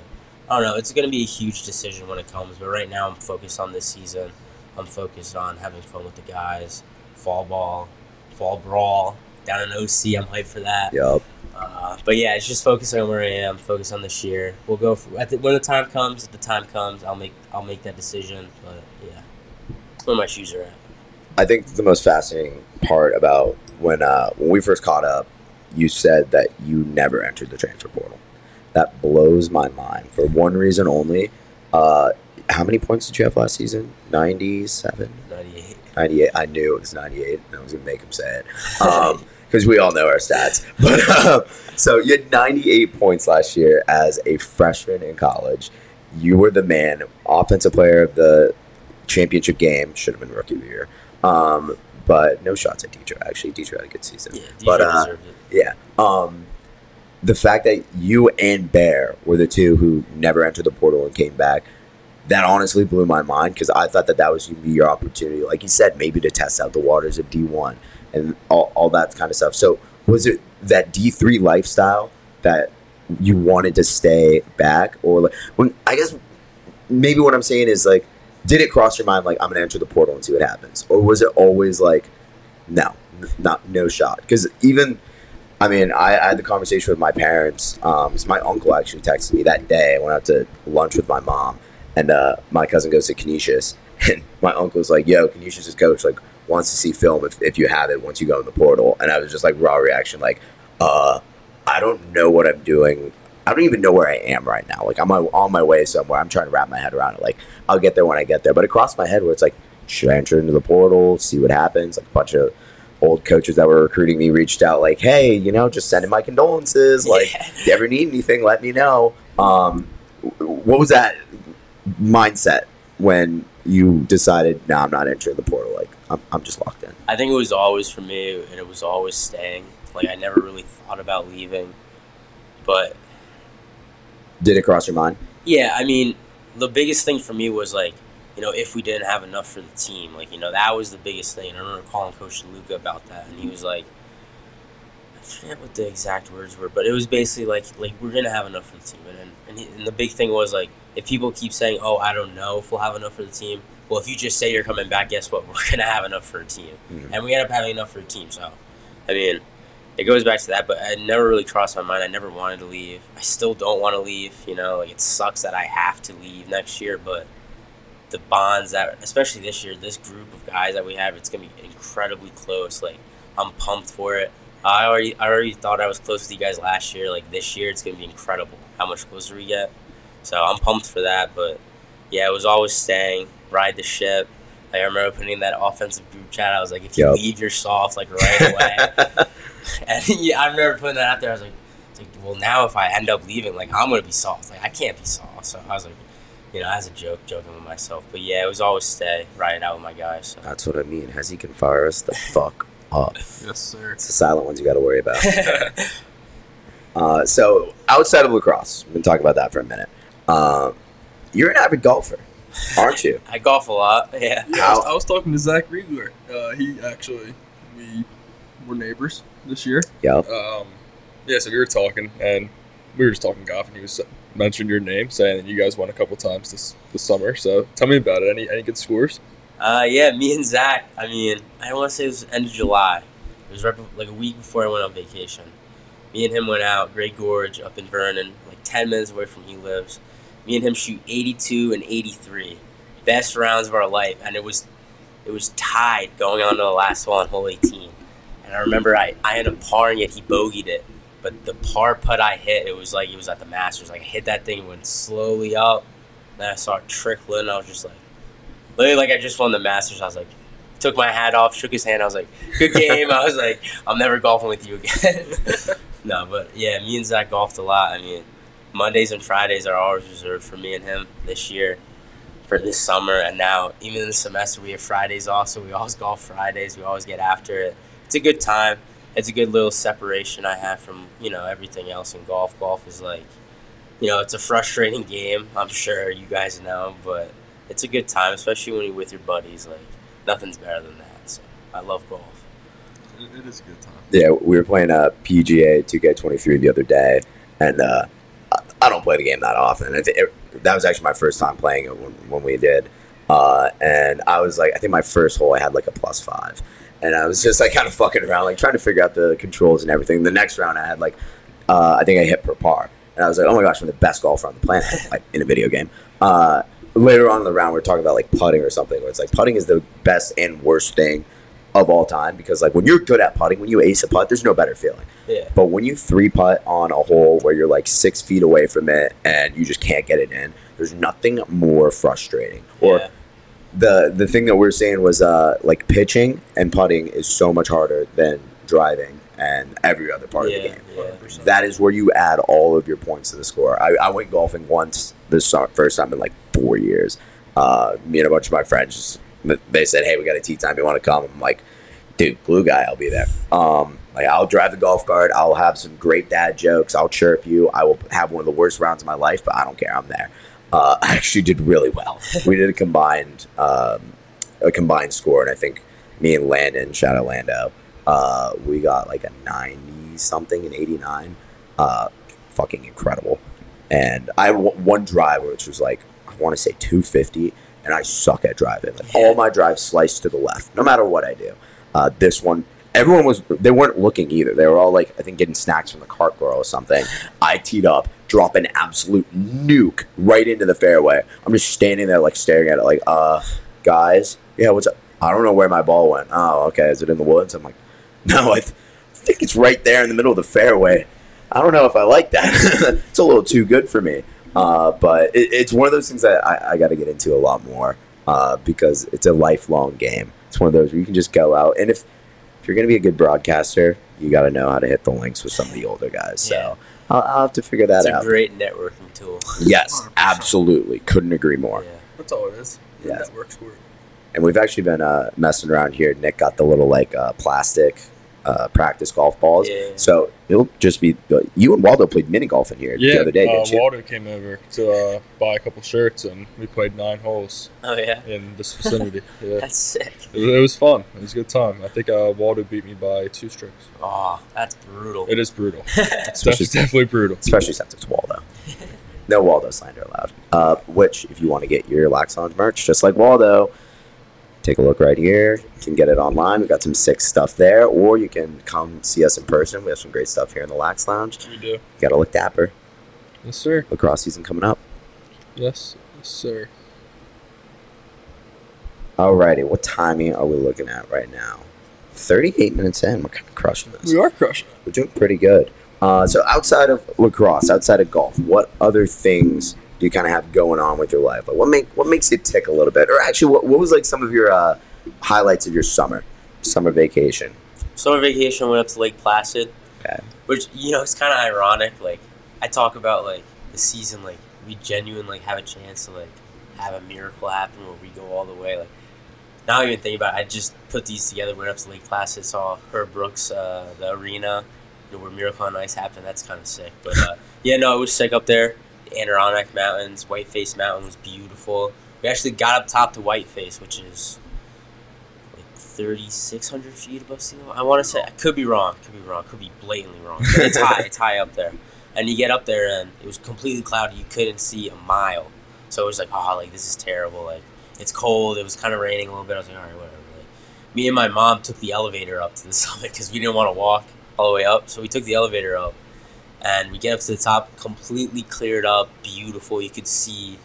I don't know, it's going to be a huge decision when it comes. But right now I'm focused on this season. I'm focused on having fun with the guys, fall ball, fall brawl, down in OC. I'm hyped for that. Yup. But yeah, it's just focusing on where I am, focus on this year. We'll go for, when the time comes. If the time comes, I'll make that decision. But yeah, that's where my shoes are at. I think the most fascinating part about when we first caught up, you said that you never entered the transfer portal. That blows my mind for one reason only. How many points did you have last season? 97? 98. 98. I knew it was 98. I was going to make him say it. Because we all know our stats. But so you had 98 points last year as a freshman in college. You were the man, offensive player of the championship game. Should have been rookie of the year. But no shots at Detroit. Actually, Detroit had a good season. Yeah, Detroit deserved it. Yeah. The fact that you and Bear were the two who never entered the portal and came back, that honestly blew my mind, because I thought that was going to be your opportunity, like you said, maybe to test out the waters of D1 and all that kind of stuff. So was it that D3 lifestyle that you wanted to stay back? Or like, I guess maybe what I'm saying is, like, did it cross your mind, like, I'm going to enter the portal and see what happens? Or was it always like, no shot? Because even, I mean, I had the conversation with my parents. My uncle actually texted me that day. I went out to lunch with my mom, and my cousin goes to Canisius, and my uncle's like, yo, Canisius' coach, like, wants to see film if you have it once you go in the portal. And I was just like, raw reaction, like, I don't know what I'm doing. I don't even know where I am right now. Like, I'm on my way somewhere. I'm trying to wrap my head around it. Like, I'll get there when I get there. But it crossed my head where it's like, should I enter into the portal, see what happens? Like, a bunch of old coaches that were recruiting me reached out, like, hey, you know, just sending my condolences. Like, if you ever need anything, let me know. What was that mindset when you decided, no, I'm not entering the portal? Like, I'm just locked in. I think it was always for me, and it was always staying. Like, I never really thought about leaving. But did it cross your mind? Yeah, I mean, the biggest thing for me was, like, you know, if we didn't have enough for the team. Like, you know, that was the biggest thing. I remember calling Coach Luca about that, and he was like, I forget what the exact words were, but it was basically like we're going to have enough for the team. And the big thing was, like, if people keep saying, oh, I don't know if we'll have enough for the team, well, if you just say you're coming back, guess what? We're going to have enough for a team. Mm-hmm. And we end up having enough for a team. So, I mean, it goes back to that, but it never really crossed my mind. I never wanted to leave. I still don't want to leave, you know. Like, it sucks that I have to leave next year, but the bonds that, especially this year, this group of guys that we have, it's going to be incredibly close. Like, I'm pumped for it. I already thought I was close with you guys last year. Like, this year, it's going to be incredible how much closer we get. So I'm pumped for that. But, yeah, it was always staying, ride the ship. Like, I remember putting in that offensive group chat. I was like, if you leave, you're soft, like, right away. And yeah, I remember putting that out there. I was like, well, now if I end up leaving, like, I'm going to be soft. Like, I can't be soft. So I was like, you know, as a joke, joking with myself. But, yeah, it was always stay, ride it out with my guys. So. That's what I mean. He can fire us the fuck up. Yes, sir. It's the silent ones you got to worry about. So, outside of lacrosse, we've been talking about that for a minute. You're an avid golfer, aren't you? I golf a lot, yeah. I was talking to Zach Riegler. We were neighbors this year. Yep. Yeah, so we were talking, and we were just talking golf, and he was mentioned your name, saying that you guys won a couple times this summer. So tell me about it. Any good scores? Yeah, me and Zach, I mean, I want to say it was the end of July. It was right like a week before I went on vacation. Me and him went out, Great Gorge, up in Vernon, like 10 minutes away from where he lives. Me and him shoot 82 and 83. Best rounds of our life. And it was tied going on to the last one, hole 18. And I remember I ended up parring it. He bogeyed it. But the par putt I hit, it was like it was at the Masters. Like, I hit that thing, went slowly up. Then I saw it trickling. I was just like, literally like I just won the Masters. I was like, took my hat off, shook his hand. I was like, good game. I was like, I'm never golfing with you again. No, but yeah, me and Zach golfed a lot. I mean, Mondays and Fridays are always reserved for me and him this year. for this summer, and now even in the semester we have Fridays off, so we always golf Fridays. We always get after it. It's a good time. It's a good little separation I have from, everything else in golf. Golf is like, it's a frustrating game. I'm sure you guys know, but it's a good time, especially when you're with your buddies. Like, nothing's better than that. So I love golf. It is a good time. Yeah, we were playing PGA 2K23 the other day, and I don't play the game that often. That was actually my first time playing it when we did. And I was like, I think my first hole I had like a +5. And I was just like kind of fucking around, like trying to figure out the controls and everything. The next round I had like, I think I hit per par. And I was like, oh my gosh, I'm the best golfer on the planet, like in a video game. Later on in the round, we were talking about like putting or something, where it's like putting is the best and worst thing of all time. Because like when you're good at putting, when you ace a putt, there's no better feeling. Yeah. But when you 3-putt on a hole where you're like 6 feet away from it and you just can't get it in, there's nothing more frustrating. Or the thing that we're saying was like pitching and putting is so much harder than driving and every other part of the game. Yeah. That is where you add all of your points to the score. I went golfing once first time in like 4 years. Me and a bunch of my friends, they said, hey, we got a tee time. You want to come? I'm like, dude, glue guy, I'll be there. Like I'll drive the golf cart. I'll have some great dad jokes. I'll chirp you. I will have one of the worst rounds of my life, but I don't care. I'm there. I actually did really well. We did a combined score, and I think me and Landon, shout out Lando, we got like a 90-something, an 89. Fucking incredible. And I have one drive which was like, I want to say 250, and I suck at driving. Like, all my drives slice to the left, no matter what I do. This one, they weren't looking either. They were all like, I think getting snacks from the cart girl or something. I teed up, drop an absolute nuke right into the fairway. I'm just standing there like staring at it like, guys, yeah, what's up? I don't know where my ball went. Oh, okay, is it in the woods? I'm like, no, I think it's right there in the middle of the fairway. I don't know if I like that. It's a little too good for me. But it's one of those things that I got to get into a lot more because it's a lifelong game. It's one of those where you can just go out. And if you're going to be a good broadcaster, you got to know how to hit the links with some of the older guys. So I'll have to figure that out. It's a great networking tool. Yes, 100%. Absolutely. Couldn't agree more. Yeah. That's all it is. Yeah. Network sport. And we've actually been messing around here. Nick got the little like plastic practice golf balls. Yeah. So it'll just be you and Waldo played mini golf in here the other day, didn't you? Waldo came over to buy a couple shirts, and we played 9 holes. Oh yeah. In this vicinity. Yeah. That's sick. It was fun. It was a good time. I think Waldo beat me by 2 strokes. Oh, that's brutal. It is brutal. It's definitely brutal. Especially since it's Waldo. No Waldo slander allowed. Which, if you want to get your Lax Lounge merch, just like Waldo, take a look right here. You can get it online. We got some sick stuff there, or you can come see us in person. We have some great stuff here in the Lax Lounge. We do. You got to look dapper. Yes, sir. Lacrosse season coming up. Yes, sir. Alrighty, what timing are we looking at right now? 38 minutes in. We're kind of crushing this. We are crushing it. We're doing pretty good. So outside of lacrosse, outside of golf, what other things do you kind of have going on with your life? Like what makes you tick a little bit? Or actually, what was like some of your highlights of your summer vacation? Summer vacation, went up to Lake Placid. Okay. Which, it's kind of ironic. Like, I talk about, like, the season, like, we genuinely, like, have a chance to, like, have a miracle happen where we go all the way. Like, now I even think about it, I just put these together, went up to Lake Placid, saw Herb Brooks, the arena, where Miracle on Ice happened. That's kind of sick. But, it was sick up there. The Adirondack Mountains, Whiteface Mountain was beautiful. We actually got up top to Whiteface, which is like 3,600 feet above sea level. I want to say, I could be wrong, could be blatantly wrong. But it's high up there. And you get up there, and it was completely cloudy. You couldn't see a mile. So it was like, this is terrible. Like, it's cold. It was kind of raining a little bit. I was like, all right, whatever. Like, me and my mom took the elevator up to the summit because we didn't want to walk all the way up. So we took the elevator up. And we get up to the top, completely cleared up, beautiful. You could see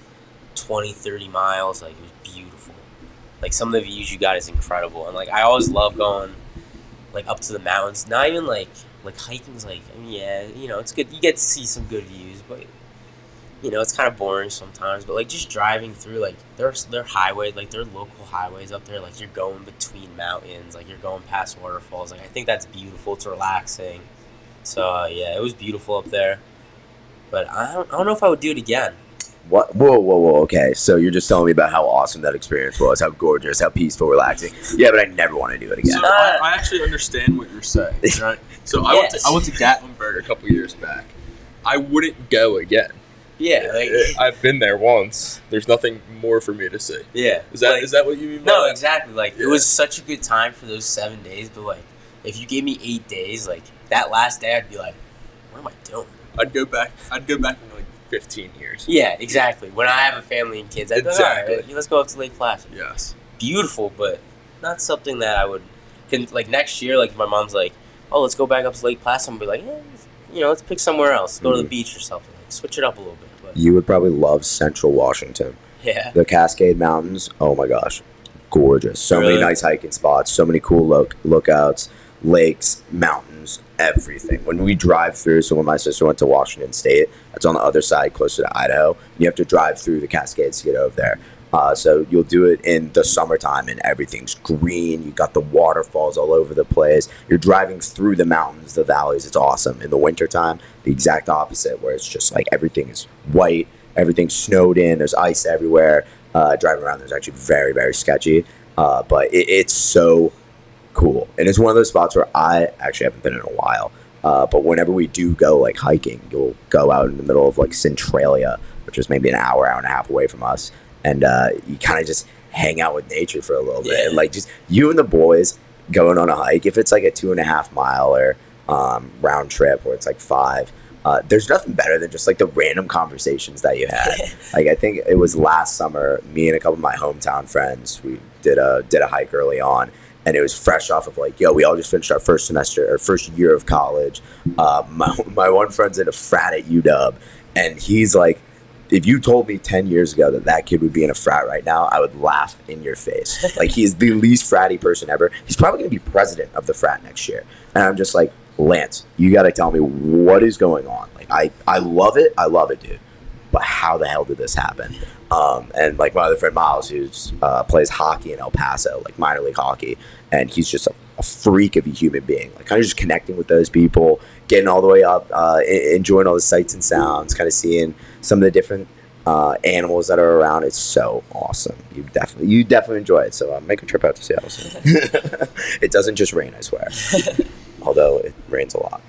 20, 30 miles. Like, it was beautiful. Like, some of the views you got is incredible. And, like, I always love going, like, up to the mountains. Not even, like hiking's, like, I mean, it's good. You get to see some good views, but, it's kind of boring sometimes. But, like, just driving through, like, their highways, like, their local highways up there. Like, you're going between mountains. Like, you're going past waterfalls. Like, I think that's beautiful. It's relaxing. So, it was beautiful up there. But I don't know if I would do it again. What? Whoa. Okay, so you're just telling me about how awesome that experience was, how gorgeous, how peaceful, relaxing. Yeah, but I never want to do it again. So I actually understand what you're saying, right? So I went to Gatlinburg a couple years back. I wouldn't go again. Yeah, like, I've been there once. There's nothing more for me to see. Yeah. Is that what you mean by No, that? exactly. Like, it was such a good time for those 7 days, but, like, if you gave me 8 days, like, that last day, I'd be like, what am I doing? I'd go back in, like, 15 years. Yeah, exactly. When I have a family and kids, I'd be like, all right, let's go up to Lake Placid. Yes. Beautiful, but not something that I would, like, next year, like, if my mom's like, oh, let's go back up to Lake Placid, I'm going to be like, let's pick somewhere else. Go to the beach or something. Like, switch it up a little bit. But You would probably love Central Washington. yeah. The Cascade Mountains, oh my gosh, gorgeous. So many Really? nice hiking spots, so many cool lookouts, lakes, mountains, everything. When we drive through, so when my sister went to Washington State, that's on the other side, closer to Idaho, you have to drive through the Cascades to get over there. So you'll do it in the summertime and everything's green. You got the waterfalls all over the place. You're driving through the mountains, the valleys. It's awesome. In the wintertime, the exact opposite, where it's just like everything is white, everything's snowed in, there's ice everywhere. Driving around there's actually very, very sketchy. But it's so cool. And it's one of those spots where I actually haven't been in a while. But whenever we do go like hiking, you'll go out in the middle of like Centralia, which is maybe an hour and a half away from us. And you kind of just hang out with nature for a little bit. Yeah. And like just you and the boys going on a hike, if it's like a 2.5 miler round trip where it's like 5, there's nothing better than just like the random conversations that you had. Like I think it was last summer, me and a couple of my hometown friends, we did a hike early on. And it was fresh off of like, we all just finished our first year of college. My one friend's in a frat at UW, and he's like, if you told me 10 years ago that kid would be in a frat right now, I would laugh in your face. Like, he is the least fratty person ever. He's probably going to be president of the frat next year. And I'm just like, Lance, you got to tell me what is going on. Like, I love it, dude. But how the hell did this happen? And like my other friend Miles, who's plays hockey in El Paso, like minor league hockey, and he's just a freak of a human being. Like kind of just connecting with those people, getting all the way up, enjoying all the sights and sounds, kind of seeing some of the different animals that are around. It's so awesome. You definitely enjoy it. So make a trip out to Seattle soon. It doesn't just rain, I swear. Although it rains a lot.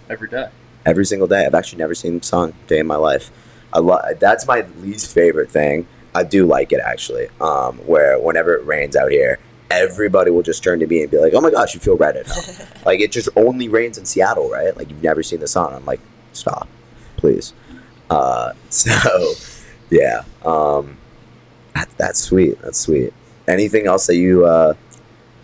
Every day. Every single day. I've actually never seen the sun a day in my life. That's my least favorite thing. I do like it actually. Where whenever it rains out here, everybody will just turn to me and be like, "Oh my gosh, you feel right at home." Like it just only rains in Seattle, right? Like you've never seen the sun. I'm like, stop, please. So yeah, that's sweet. That's sweet. Anything else that you,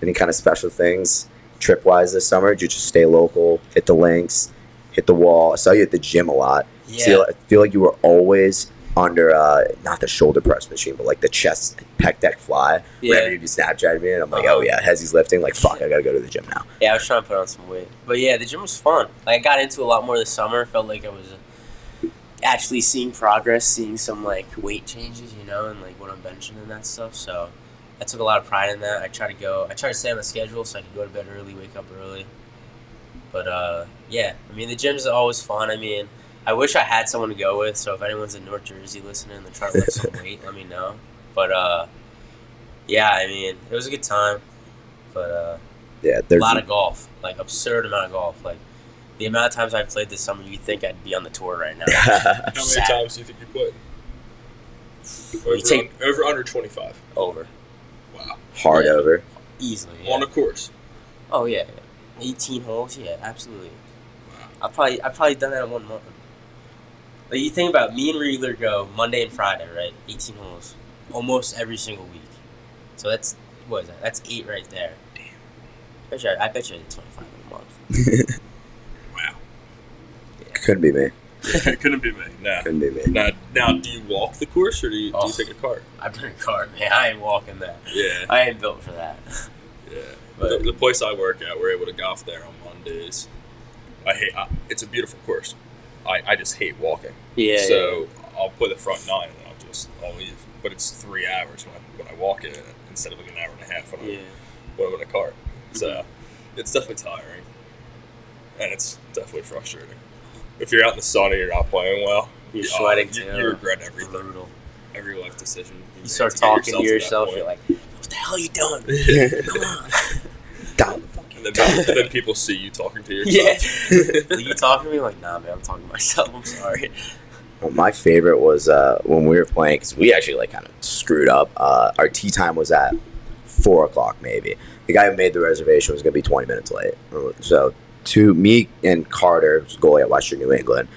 any kind of special things trip wise this summer? Did you just stay local, hit the links, hit the wall? I saw you at the gym a lot. Yeah. Feel like you were always under not the shoulder press machine, but like the chest pec deck fly. Yeah. Whenever you'd be Snapchatting me, and I'm like, oh yeah, Hezzy's lifting. Like fuck, I gotta go to the gym now. Yeah, I was trying to put on some weight. But yeah, the gym was fun. Like I got into a lot more this summer. Felt like I was actually seeing progress, seeing some like weight changes, and like what I'm benching and that stuff. So I took a lot of pride in that. I try to stay on the schedule so I can go to bed early, wake up early. But yeah, I mean the gym's always fun. I mean, I wish I had someone to go with. So if anyone's in North Jersey listening and they're trying to lift some weight, let me know. But yeah, I mean it was a good time. But yeah, a lot of golf, like absurd amount of golf. Like the amount of times I've played this summer, you'd think I'd be on the tour right now. How many times do you think you played? Over under 25. Over. Wow. Hard over. Easily. Yeah. On a course. Oh yeah. 18 holes. Yeah, absolutely. Wow. I've probably done that in 1 month. Like you think about me and Riegler go Monday and Friday, right? 18 holes, almost every single week. So that's what is that? That's 8 right there. Damn. I bet you I did 25 in a month. Wow. Yeah. Couldn't be me. It couldn't be me. No. Couldn't be me. Now, do you walk the course or do you take a cart? I bring a cart, man. I ain't walking that. Yeah. I ain't built for that. Yeah. But The place I work at, we're able to golf there on Mondays. It's a beautiful course. I just hate walking. Yeah. So I'll play the front 9 and then I'll leave. But it's 3 hours when I walk it instead of like an hour and a half when I'm in a cart. So it's definitely tiring. And it's definitely frustrating. If you're out in the sun and you're not playing well, You're sweating too. You regret everything. Brutal. Every life decision. You start talking to yourself. You're like, what the hell are you doing? Come on. And then people see you talking to yourself. Yeah. You talking to me? Like, nah, man, I'm talking to myself. I'm sorry. Well, my favorite was when we were playing, because we actually like kind of screwed up. Our tee time was at 4 o'clock maybe. The guy who made the reservation was going to be 20 minutes late. So to me and Carter, who's goalie at Western New England,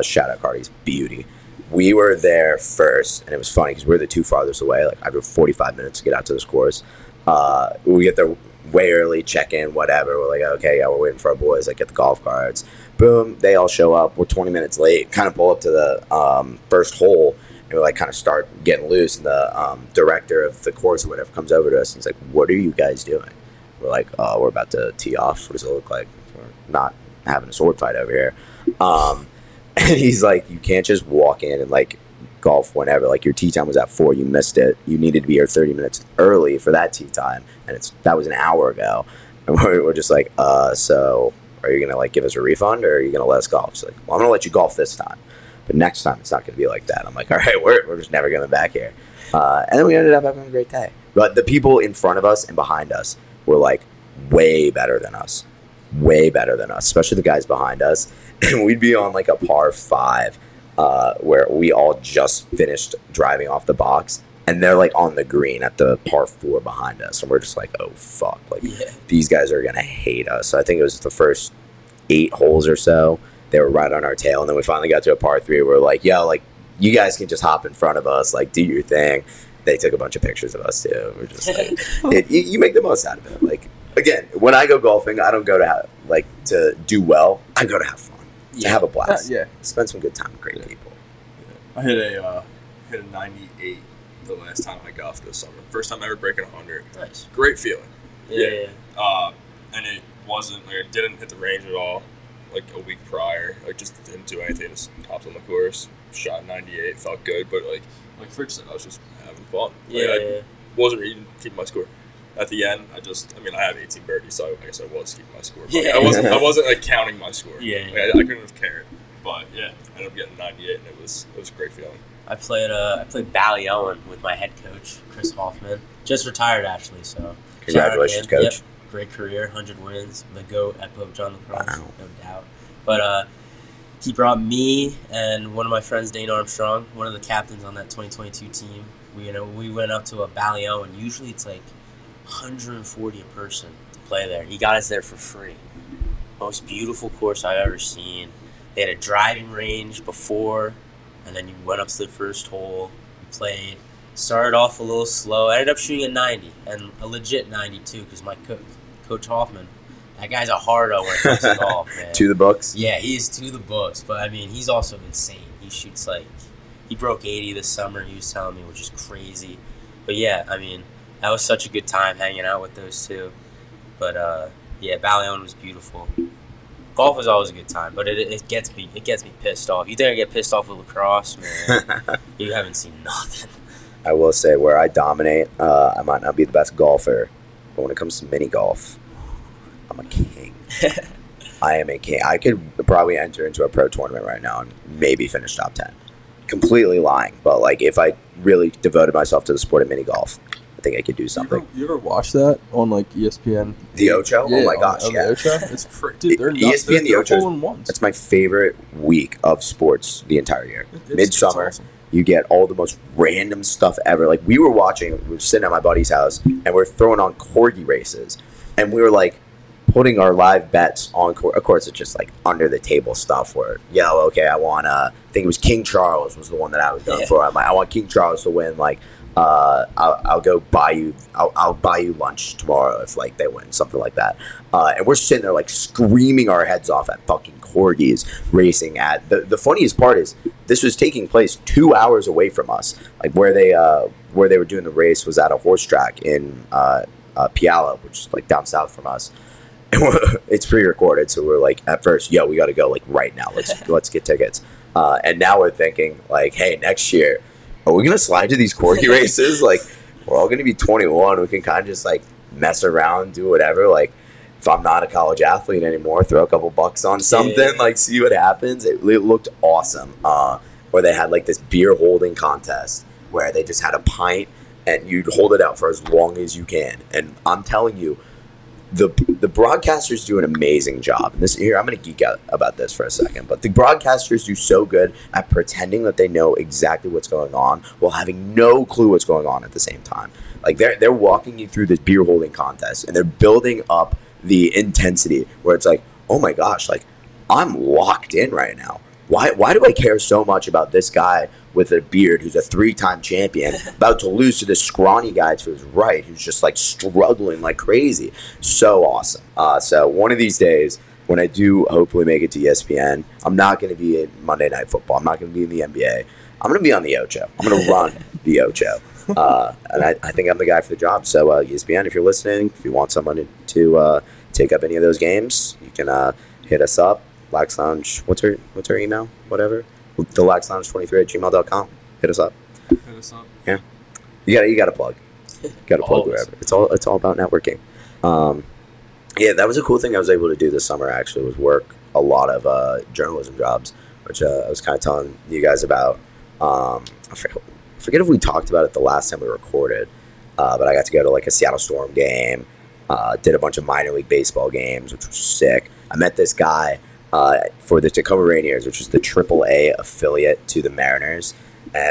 shout out Carter's beauty. We were there first, and it was funny because we were the two farthest away. Like I drove 45 minutes to get out to this course. We get there way early, check in, whatever. We're like, okay, yeah, we're waiting for our boys. Like get the golf carts. Boom, they all show up. We're 20 minutes late. Kind of pull up to the first hole, and we like kind of start getting loose. And the director of the course or whatever comes over to us and he's like, "What are you guys doing?" We're like, "We're about to tee off. What does it look like? We're not having a sword fight over here." And he's like, "You can't just walk in and like golf whenever. Like your tee time was at 4, you missed it. You needed to be here 30 minutes early for that tee time, and that was an hour ago." And we're just like, so are you gonna like give us a refund, or are you gonna let us golf? She's like, "Well, I'm gonna let you golf this time, but next time it's not gonna be like that." I'm like, "All right, we're just never coming back here." And then we ended up having a great day. But the people in front of us and behind us were like way better than us, especially the guys behind us. And we'd be on like a par 5 where we all just finished driving off the box, and they're like on the green at the par 4 behind us, and we're just like, oh fuck, like these guys are gonna hate us. So I think it was the first 8 holes or so, they were right on our tail, and then we finally got to a par 3 where we're like, yo, like you guys can just hop in front of us, like do your thing. They took a bunch of pictures of us too. We're just like, you make the most out of it. Like again, when I go golfing, I don't go to do well. I go to have fun, to have a blast, spend some good time with great people. I hit a 98 the last time I golfed this summer. First time ever breaking 100. Nice. Great feeling. Yeah. And it wasn't like I didn't hit the range at all. Like a week prior, like just didn't do anything. Just hopped on the course, shot 98, felt good. But like Fritz said, I was just having fun. I wasn't even keeping my score. At the end, I have 18 birdies, so I guess I was keeping my score. But I wasn't like counting my score. I couldn't have cared. But yeah, I ended up getting 98, and it was a great feeling. I played Ballyowen with my head coach, Chris Hoffman. Just retired, actually, so... Congratulations, Coach. Yep. Great career, 100 wins, the GOAT at Pope John Lacrosse, no doubt. But he brought me and one of my friends, Dane Armstrong, one of the captains on that 2022 team. We went up to a Ballyowen. Usually it's like 140 a person to play there. He got us there for free. Most beautiful course I've ever seen. They had a driving range before, and then you went up to the first hole, you played, started off a little slow, ended up shooting a 90, and a legit 92, because my Coach Hoffman, that guy's a hardo when it comes to golf, man. To the books? Yeah, he is to the books, but I mean, he's also insane. He shoots he broke 80 this summer, he was telling me, which is crazy. But yeah, I mean, that was such a good time hanging out with those two. But yeah, Ballyowen was beautiful. Golf is always a good time, but it gets me pissed off. You think I get pissed off with lacrosse, man? You haven't seen nothing. I will say, where I dominate, I might not be the best golfer, but when it comes to mini golf, I'm a king. I am a king. I could probably enter into a pro tournament right now and maybe finish top 10. Completely lying, but like if I really devoted myself to the sport of mini golf, I think I could do something. You ever watch that on like ESPN? The Ocho? Yeah, oh my gosh, yeah. The Ocho? It's crazy. Dude, ESPN The Ocho. That's my favorite week of sports the entire year. Midsummer, awesome. You get all the most random stuff ever. Like we were sitting at my buddy's house, and we're throwing on corgi races, and we were like putting our live bets on. Of course, it's just like under the table stuff. Where okay, I want I think it was King Charles was the one that I was going for. I'm like, I want King Charles to win. Like, I'll go buy you. I'll buy you lunch tomorrow if like they win, something like that. And we're sitting there like screaming our heads off at fucking corgis racing at. The funniest part is this was taking place 2 hours away from us. Like where they were doing the race was at a horse track in Piala, which is like down south from us. And it's pre-recorded, so we're like at first, we got to go like right now. Let's get tickets. And now we're thinking like, hey, next year, are we gonna slide to these corgi races? Like, we're all gonna be 21. We can kind of just like mess around, do whatever. Like, if I'm not a college athlete anymore, throw a couple bucks on something, like see what happens. It looked awesome. or they had like this beer holding contest where they just had a pint and you'd hold it out for as long as you can. And I'm telling you, the broadcasters do an amazing job. And this here, I'm going to geek out about this for a second, but the broadcasters do so good at pretending that they know exactly what's going on while having no clue what's going on at the same time. Like they're walking you through this beer holding contest and they're building up the intensity where it's like, oh my gosh, like I'm locked in right now. Why do I care so much about this guy with a beard who's a 3-time champion about to lose to this scrawny guy to his right who's just like struggling like crazy? So awesome. So one of these days when I do hopefully make it to ESPN, I'm not going to be in Monday Night Football. I'm not going to be in the NBA. I'm going to be on the Ocho. I'm going to run the Ocho. And I think I'm the guy for the job. So ESPN, if you're listening, if you want someone to take up any of those games, you can hit us up. Lax Lounge, what's her email? Whatever. The laxlounge23@gmail.com. Hit us up. Yeah. You gotta plug. You gotta plug wherever. It's all about networking. Yeah, that was a cool thing I was able to do this summer actually, was work a lot of journalism jobs, which I was kind of telling you guys about. I forget if we talked about it the last time we recorded, but I got to go to like a Seattle Storm game, did a bunch of minor league baseball games, which was sick. I met this guy for the Tacoma Rainiers, which is the AAA affiliate to the Mariners.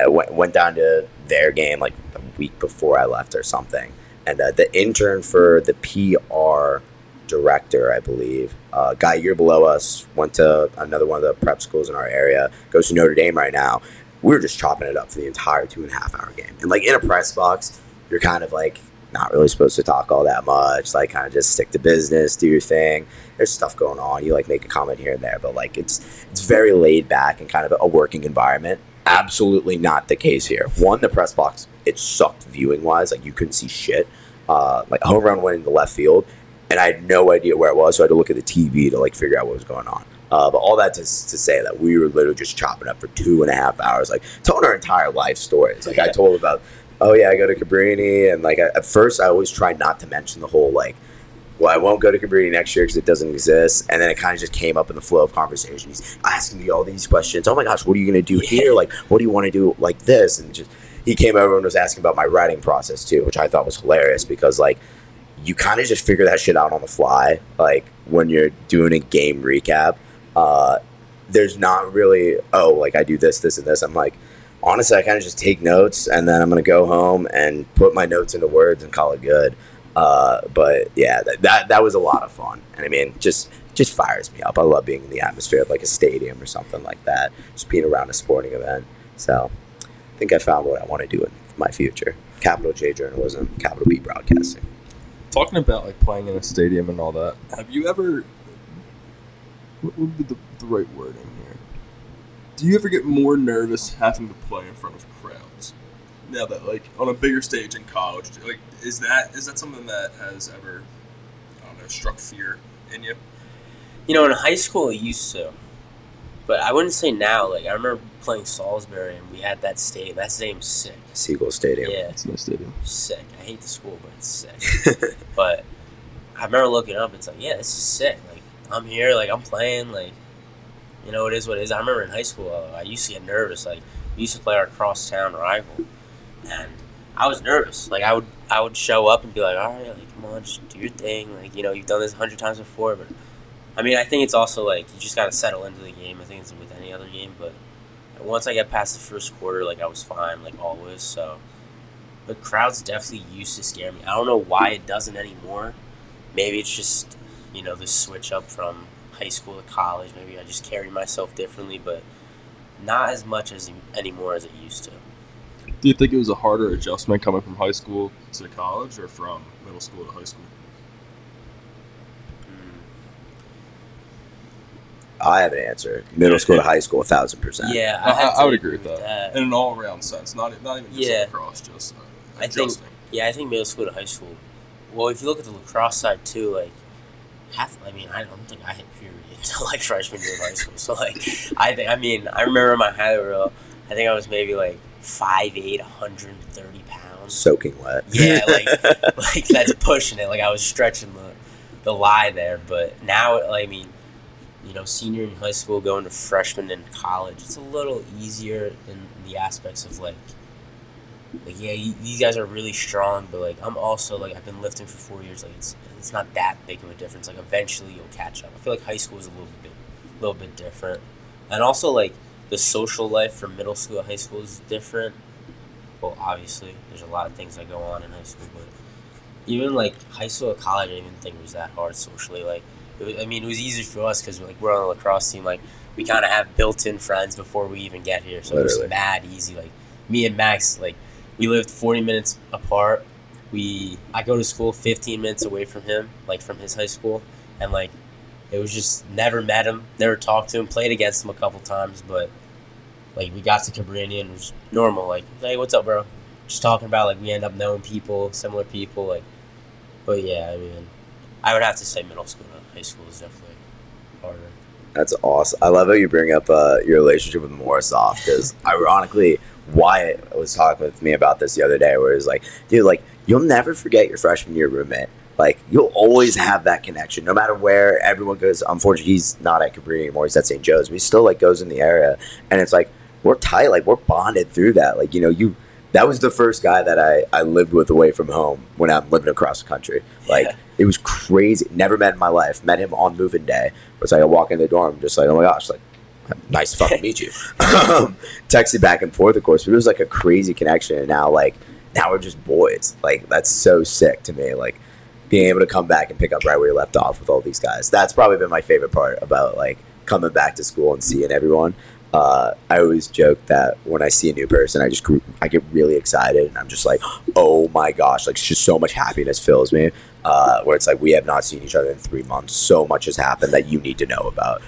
Went down to their game like a week before I left or something. And the intern for the PR director, I believe, guy a year below us, went to another one of the prep schools in our area, goes to Notre Dame right now. We were just chopping it up for the entire 2.5-hour game. And like in a press box, you're kind of like not really supposed to talk all that much, like kind of just stick to business, do your thing. There's stuff going on, you like make a comment here and there, but like it's very laid back and kind of a working environment. Absolutely not the case here. One, the press box, it sucked viewing wise, like you couldn't see shit. Like a home run went into left field and I had no idea where it was, so I had to look at the TV to like figure out what was going on. But all that to say that we were literally just chopping up for 2.5 hours, like telling our entire life stories. Like I told about, oh yeah, I go to Cabrini, and like at first I always try not to mention the whole like, well, I won't go to Cabrini next year because it doesn't exist. And then it kind of just came up in the flow of conversation. He's asking me all these questions. Oh my gosh, what are you going to do here? Like, what do you want to do like this? And just he came over and was asking about my writing process too, which I thought was hilarious because like you kind of just figure that shit out on the fly. Like when you're doing a game recap, there's not really, oh, like I do this, this, and this. I'm like, honestly, I kind of just take notes and then I'm going to go home and put my notes into words and call it good. But yeah, that was a lot of fun. And I mean, just fires me up. I love being in the atmosphere of like a stadium or something like that. Just being around a sporting event. So I think I found what I want to do in my future. Capital J journalism, capital B broadcasting. Talking about like playing in a stadium and all that, have you ever, what would be the right wording here? Do you ever get more nervous having to play in front of crowds? Now that like on a bigger stage in college, like is that something that has ever, I don't know, struck fear in you? You know, in high school it used to, but I wouldn't say now. Like I remember playing Salisbury and we had that stadium. That stadium's sick. Seagull Stadium. Yeah, it's no stadium. Sick. I hate the school, but it's sick. But I remember looking up. It's like, yeah, this is sick. Like I'm here. Like I'm playing. Like you know, it is what it is. I remember in high school, I used to get nervous. Like we used to play our crosstown rival. And I was nervous. Like I would show up and be like, all right, like come on, just do your thing. Like, you know, you've done this 100 times before. But I mean, I think it's also like you just got to settle into the game. I think it's with any other game. But once I get past the first quarter, like I was fine, like always. So the crowds definitely used to scare me. I don't know why it doesn't anymore. Maybe it's just, you know, the switch up from high school to college. Maybe I just carry myself differently, but not as much as anymore as it used to. Do you think it was a harder adjustment coming from high school to college or from middle school to high school? I have an answer. Middle school to high school, 1,000%. Yeah, I would agree with that. In an all-around sense, not even just lacrosse, just adjusting. I think middle school to high school. Well, if you look at the lacrosse side too, like I don't think I hit puberty until like freshman year of high school. So like, I remember my highlight reel. I think I was maybe like 5'8", 130 pounds. Soaking wet. Yeah, like that's pushing it. Like I was stretching the lie there. But now, I mean, senior in high school going to freshman in college, it's a little easier in the aspects of these guys are really strong, but like I'm also like I've been lifting for 4 years. Like it's not that big of a difference. Like eventually you'll catch up. I feel like high school is a little bit different, and also like the social life from middle school to high school is different. Well, obviously there's a lot of things that go on in high school, but even like high school or college, I didn't even think it was that hard socially. Like it was easy for us because like we're on a lacrosse team. Like we kind of have built-in friends before we even get here, so it's mad easy. Like me and Max, like. We lived 40 minutes apart. I go to school 15 minutes away from him, like from his high school, and like it was just never met him, never talked to him, played against him a couple times, but like we got to Cabrini and it was normal. Like, hey, what's up, bro? Just talking about like we end up knowing people, similar people, like. But yeah, I mean, I would have to say middle school to high school is definitely harder. That's awesome. I love how you bring up your relationship with Morrisoff, because ironically, Wyatt was talking with me about this the other day, where he's like, dude, like, you'll never forget your freshman year roommate. Like, you'll always have that connection, no matter where everyone goes. Unfortunately, he's not at Cabrini anymore. He's at St. Joe's, but he still, like, goes in the area. And it's like, we're tight. Like, we're bonded through that. Like, that was the first guy that I lived with away from home when I'm living across the country. Like, It was crazy. Never met in my life. Met him on moving day. It's like I walk in the dorm, just like, oh my gosh, like, nice to fucking meet you. Texted back and forth, of course, but it was like a crazy connection. And now we're just boys. Like, that's so sick to me. Like, being able to come back and pick up right where you left off with all these guys. That's probably been my favorite part about like coming back to school and seeing everyone. I always joke that when I see a new person, I get really excited, and I'm just like, oh my gosh, like, it's just so much happiness fills me. Where it's like, we have not seen each other in 3 months. So much has happened that you need to know about.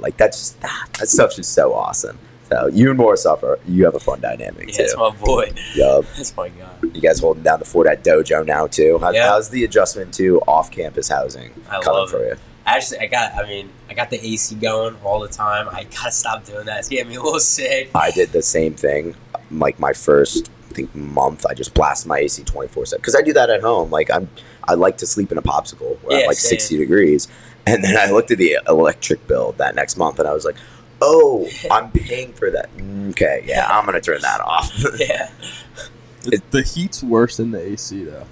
Like, that stuff's just so awesome. So you and Morrisoff, you have a fun dynamic too. Yeah, that's my boy. Yup. That's my guy. You guys holding down the fort at Dojo now too. How's the adjustment to off-campus housing coming for you? Actually, I got the AC going all the time. I gotta stop doing that. It's getting me a little sick. I did the same thing. Like my first, I think, month, I just blasted my AC 24/7 because I do that at home. Like I like to sleep in a popsicle where I'm like same. 60 degrees. And then I looked at the electric bill that next month, and I was like, oh, I'm paying for that. Okay, yeah, I'm gonna turn that off. Yeah. The heat's worse than the AC though.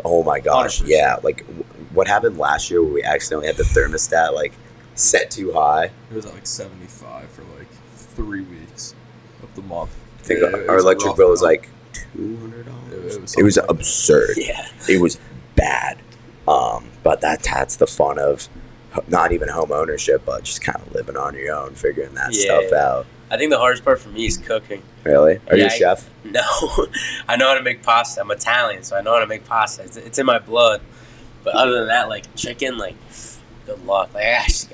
Oh my gosh, 100%. Yeah. Like what happened last year where we accidentally had the thermostat like set too high. It was at like 75 for like 3 weeks of the month. I think our electric bill was like $200. It was absurd. Yeah. It was bad. But that's the fun of not even home ownership, but just kind of living on your own, figuring that stuff out. I think the hardest part for me is cooking. Really? Are you a chef? No. I know how to make pasta. I'm Italian, so I know how to make pasta. It's in my blood. But other than that, like chicken, like good luck. Like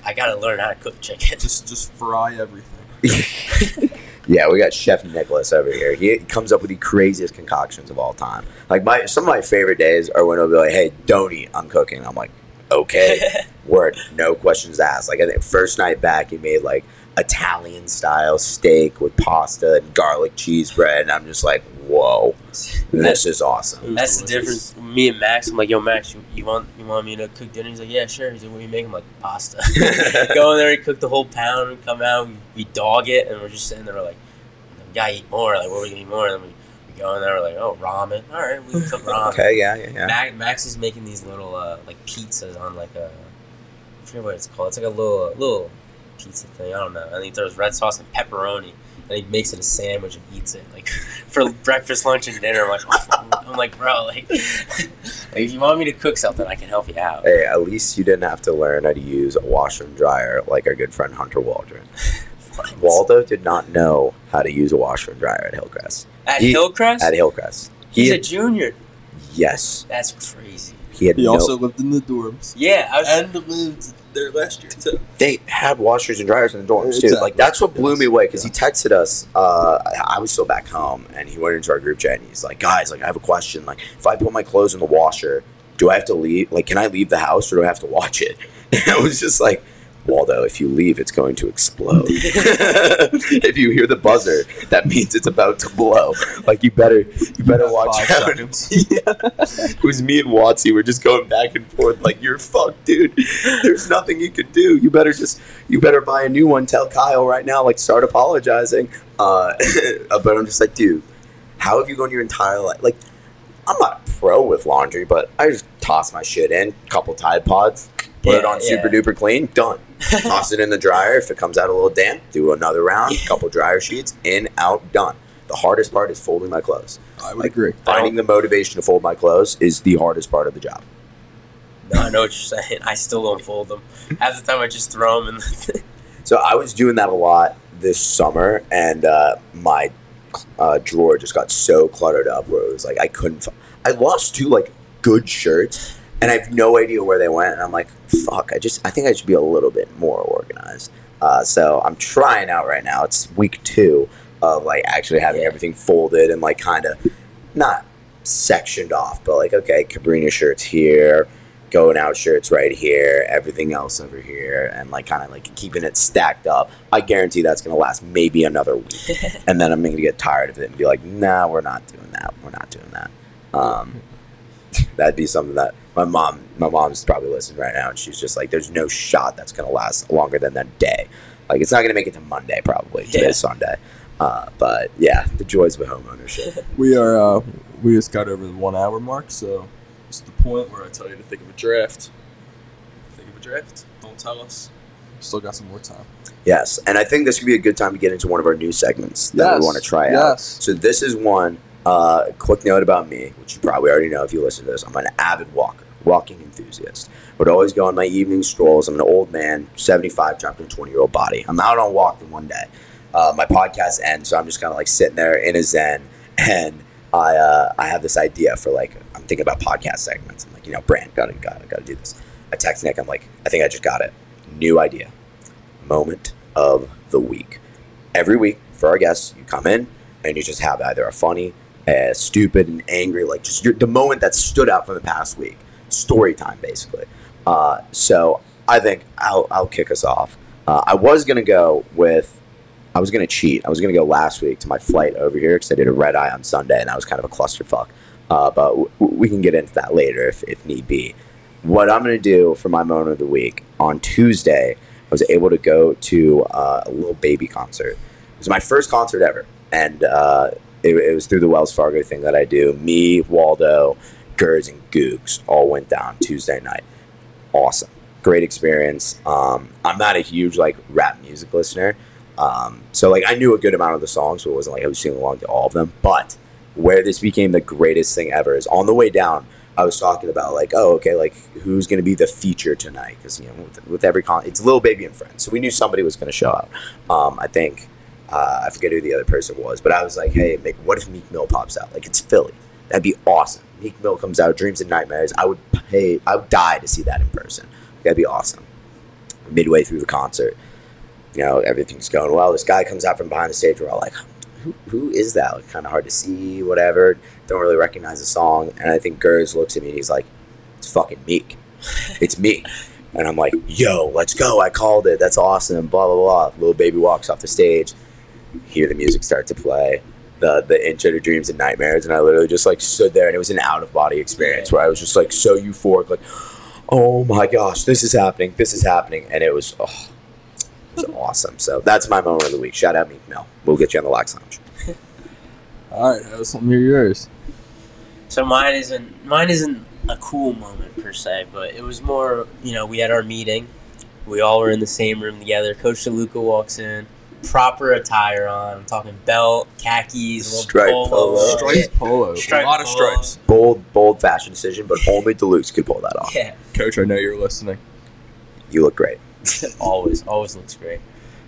I gotta learn how to cook chicken. Just fry everything. Yeah, we got Chef Nicholas over here. He comes up with the craziest concoctions of all time. Like some of my favorite days are when he'll be like, "Hey, don't eat. I'm cooking." I'm like, "Okay, word, no questions asked." Like I think first night back, he made like Italian style steak with pasta and garlic cheese bread, and I'm just like, whoa, this is awesome. That's the difference. Me and Max, I'm like, yo, Max, you want me to cook dinner? He's like, yeah, sure. He's like, what are you making? I'm like, pasta. Go in there, he cooked the whole pound, and come out, we dog it, and we're just sitting there, we're like, we gotta eat more. Like, what are we gonna eat more? And then we go in there, we're like, oh, ramen. All right, we can cook ramen. Okay, yeah. Max is making these little like pizzas on like a, I forget what it's called. It's like a little pizza thing. I don't know. And he throws red sauce and pepperoni, and he makes it a sandwich and eats it like for breakfast, lunch, and dinner. I'm like, bro, like if you want me to cook something, I can help you out. Hey, at least you didn't have to learn how to use a washer and dryer like our good friend Hunter Waldron. Waldo did not know how to use a washer and dryer at Hillcrest. Hillcrest? At Hillcrest. He's a junior. Yes. That's crazy. He also lived in the dorms. Yeah, and lived there last year too. They had washers and dryers in the dorms too. Like that's what blew me away because he texted us. I was still back home, and he went into our group chat and he's like, "Guys, like I have a question. Like if I put my clothes in the washer, do I have to leave? Like can I leave the house or do I have to watch it?" And I was just like, Waldo, if you leave, it's going to explode. If you hear the buzzer, that means it's about to blow. Like, you better watch out. It was me and Watsy. We're just going back and forth like, you're fucked, dude. There's nothing you could do. You better buy a new one. Tell Kyle right now, like, start apologizing. But I'm just like, dude, how have you gone your entire life? Like, I'm not a pro with laundry, but I just toss my shit in, couple Tide Pods, put it on super duper clean, done. Toss it in the dryer. If it comes out a little damp, do another round, couple dryer sheets, in, out, done. The hardest part is folding my clothes. I would agree. Finding the motivation to fold my clothes is the hardest part of the job. No, I know what you're saying. I still don't fold them. Half the time I just throw them in the So I was doing that a lot this summer, and my drawer just got so cluttered up where it was like I lost 2 like good shirts, and I have no idea where they went, and I'm like, fuck, I think I should be a little bit more organized. So I'm trying out right now. It's week 2 of like actually having everything folded and like kind of not sectioned off, but like, okay, Cabrini shirts here, going out shirts right here, everything else over here, and like kind of like keeping it stacked up. I guarantee that's going to last maybe another week, and then I'm going to get tired of it and be like, nah, we're not doing that. That'd be something that my mom's probably listening right now, and she's just like, there's no shot that's going to last longer than that day. Like, it's not going to make it to Monday probably. Today's Sunday. But yeah, the joys of home ownership. We just got over the 1 hour mark, so it's the point where I tell you to think of a draft. Think of a draft. Don't tell us. Still got some more time. Yes, and I think this could be a good time to get into one of our new segments that we want to try out. So this is one, quick note about me, which you probably already know if you listen to this. I'm an avid walking enthusiast. Would always go on my evening strolls. I'm an old man, 75, jumped in a 20-year-old body. I'm out on a walk in one day. My podcast ends, so I'm just kind of like sitting there in a zen, and I have this idea for like, I'm thinking about podcast segments. I'm like, Brand, gotta do this. I text Nick. I'm like, I think I just got it. New idea. Moment of the week. Every week for our guests, you come in and you just have either a funny, stupid, and angry, like just the moment that stood out from the past week. Story time, basically. So I think I'll kick us off. I was gonna cheat. I was going to go last week to my flight over here because I did a red eye on Sunday, and that was kind of a clusterfuck. But we can get into that later if need be. What I'm going to do for my moment of the week, on Tuesday, I was able to go to a Lil Baby concert. It was my first concert ever, and it was through the Wells Fargo thing that I do. Me, Waldo, Gers, and Googs all went down Tuesday night. Awesome. Great experience. I'm not a huge like rap music listener. So like I knew a good amount of the songs, so it wasn't like I was singing along to all of them. But where this became the greatest thing ever is on the way down, I was talking about like, oh, okay, like who's going to be the feature tonight? Because with every it's Lil Baby and Friends, so we knew somebody was going to show up. I think I forget who the other person was, but I was like, hey, what if Meek Mill pops out? Like, it's Philly, that'd be awesome. Meek Mill comes out, Dreams and Nightmares. I would die to see that in person. That'd be awesome. Midway through the concert, everything's going well. This guy comes out from behind the stage. We're all like, who is that? Like, kind of hard to see, whatever. Don't really recognize the song. And I think Gers looks at me and he's like, it's fucking Meek. It's Meek. And I'm like, yo, let's go. I called it. That's awesome. Blah, blah, blah. Lil Baby walks off the stage. Hear the music start to play. The intro to Dreams and Nightmares. And I literally just like stood there, and it was an out-of-body experience where I was just like so euphoric. Like, oh my gosh, this is happening. This is happening. And it was awesome. So that's my moment of the week. Shout out Meek Mill. We'll get you on the Lax Lounge. All right, let's hear yours. So mine isn't a cool moment per se, but it was more, we had our meeting. We all were in the same room together. Coach DeLuca walks in, proper attire on. I'm talking belt, khakis, striped polo. Striped polo. Striped a lot of polo. stripes. Bold fashion decision, but only DeLuxe could pull that off. Yeah. Coach, I know you're listening. You look great. always looks great.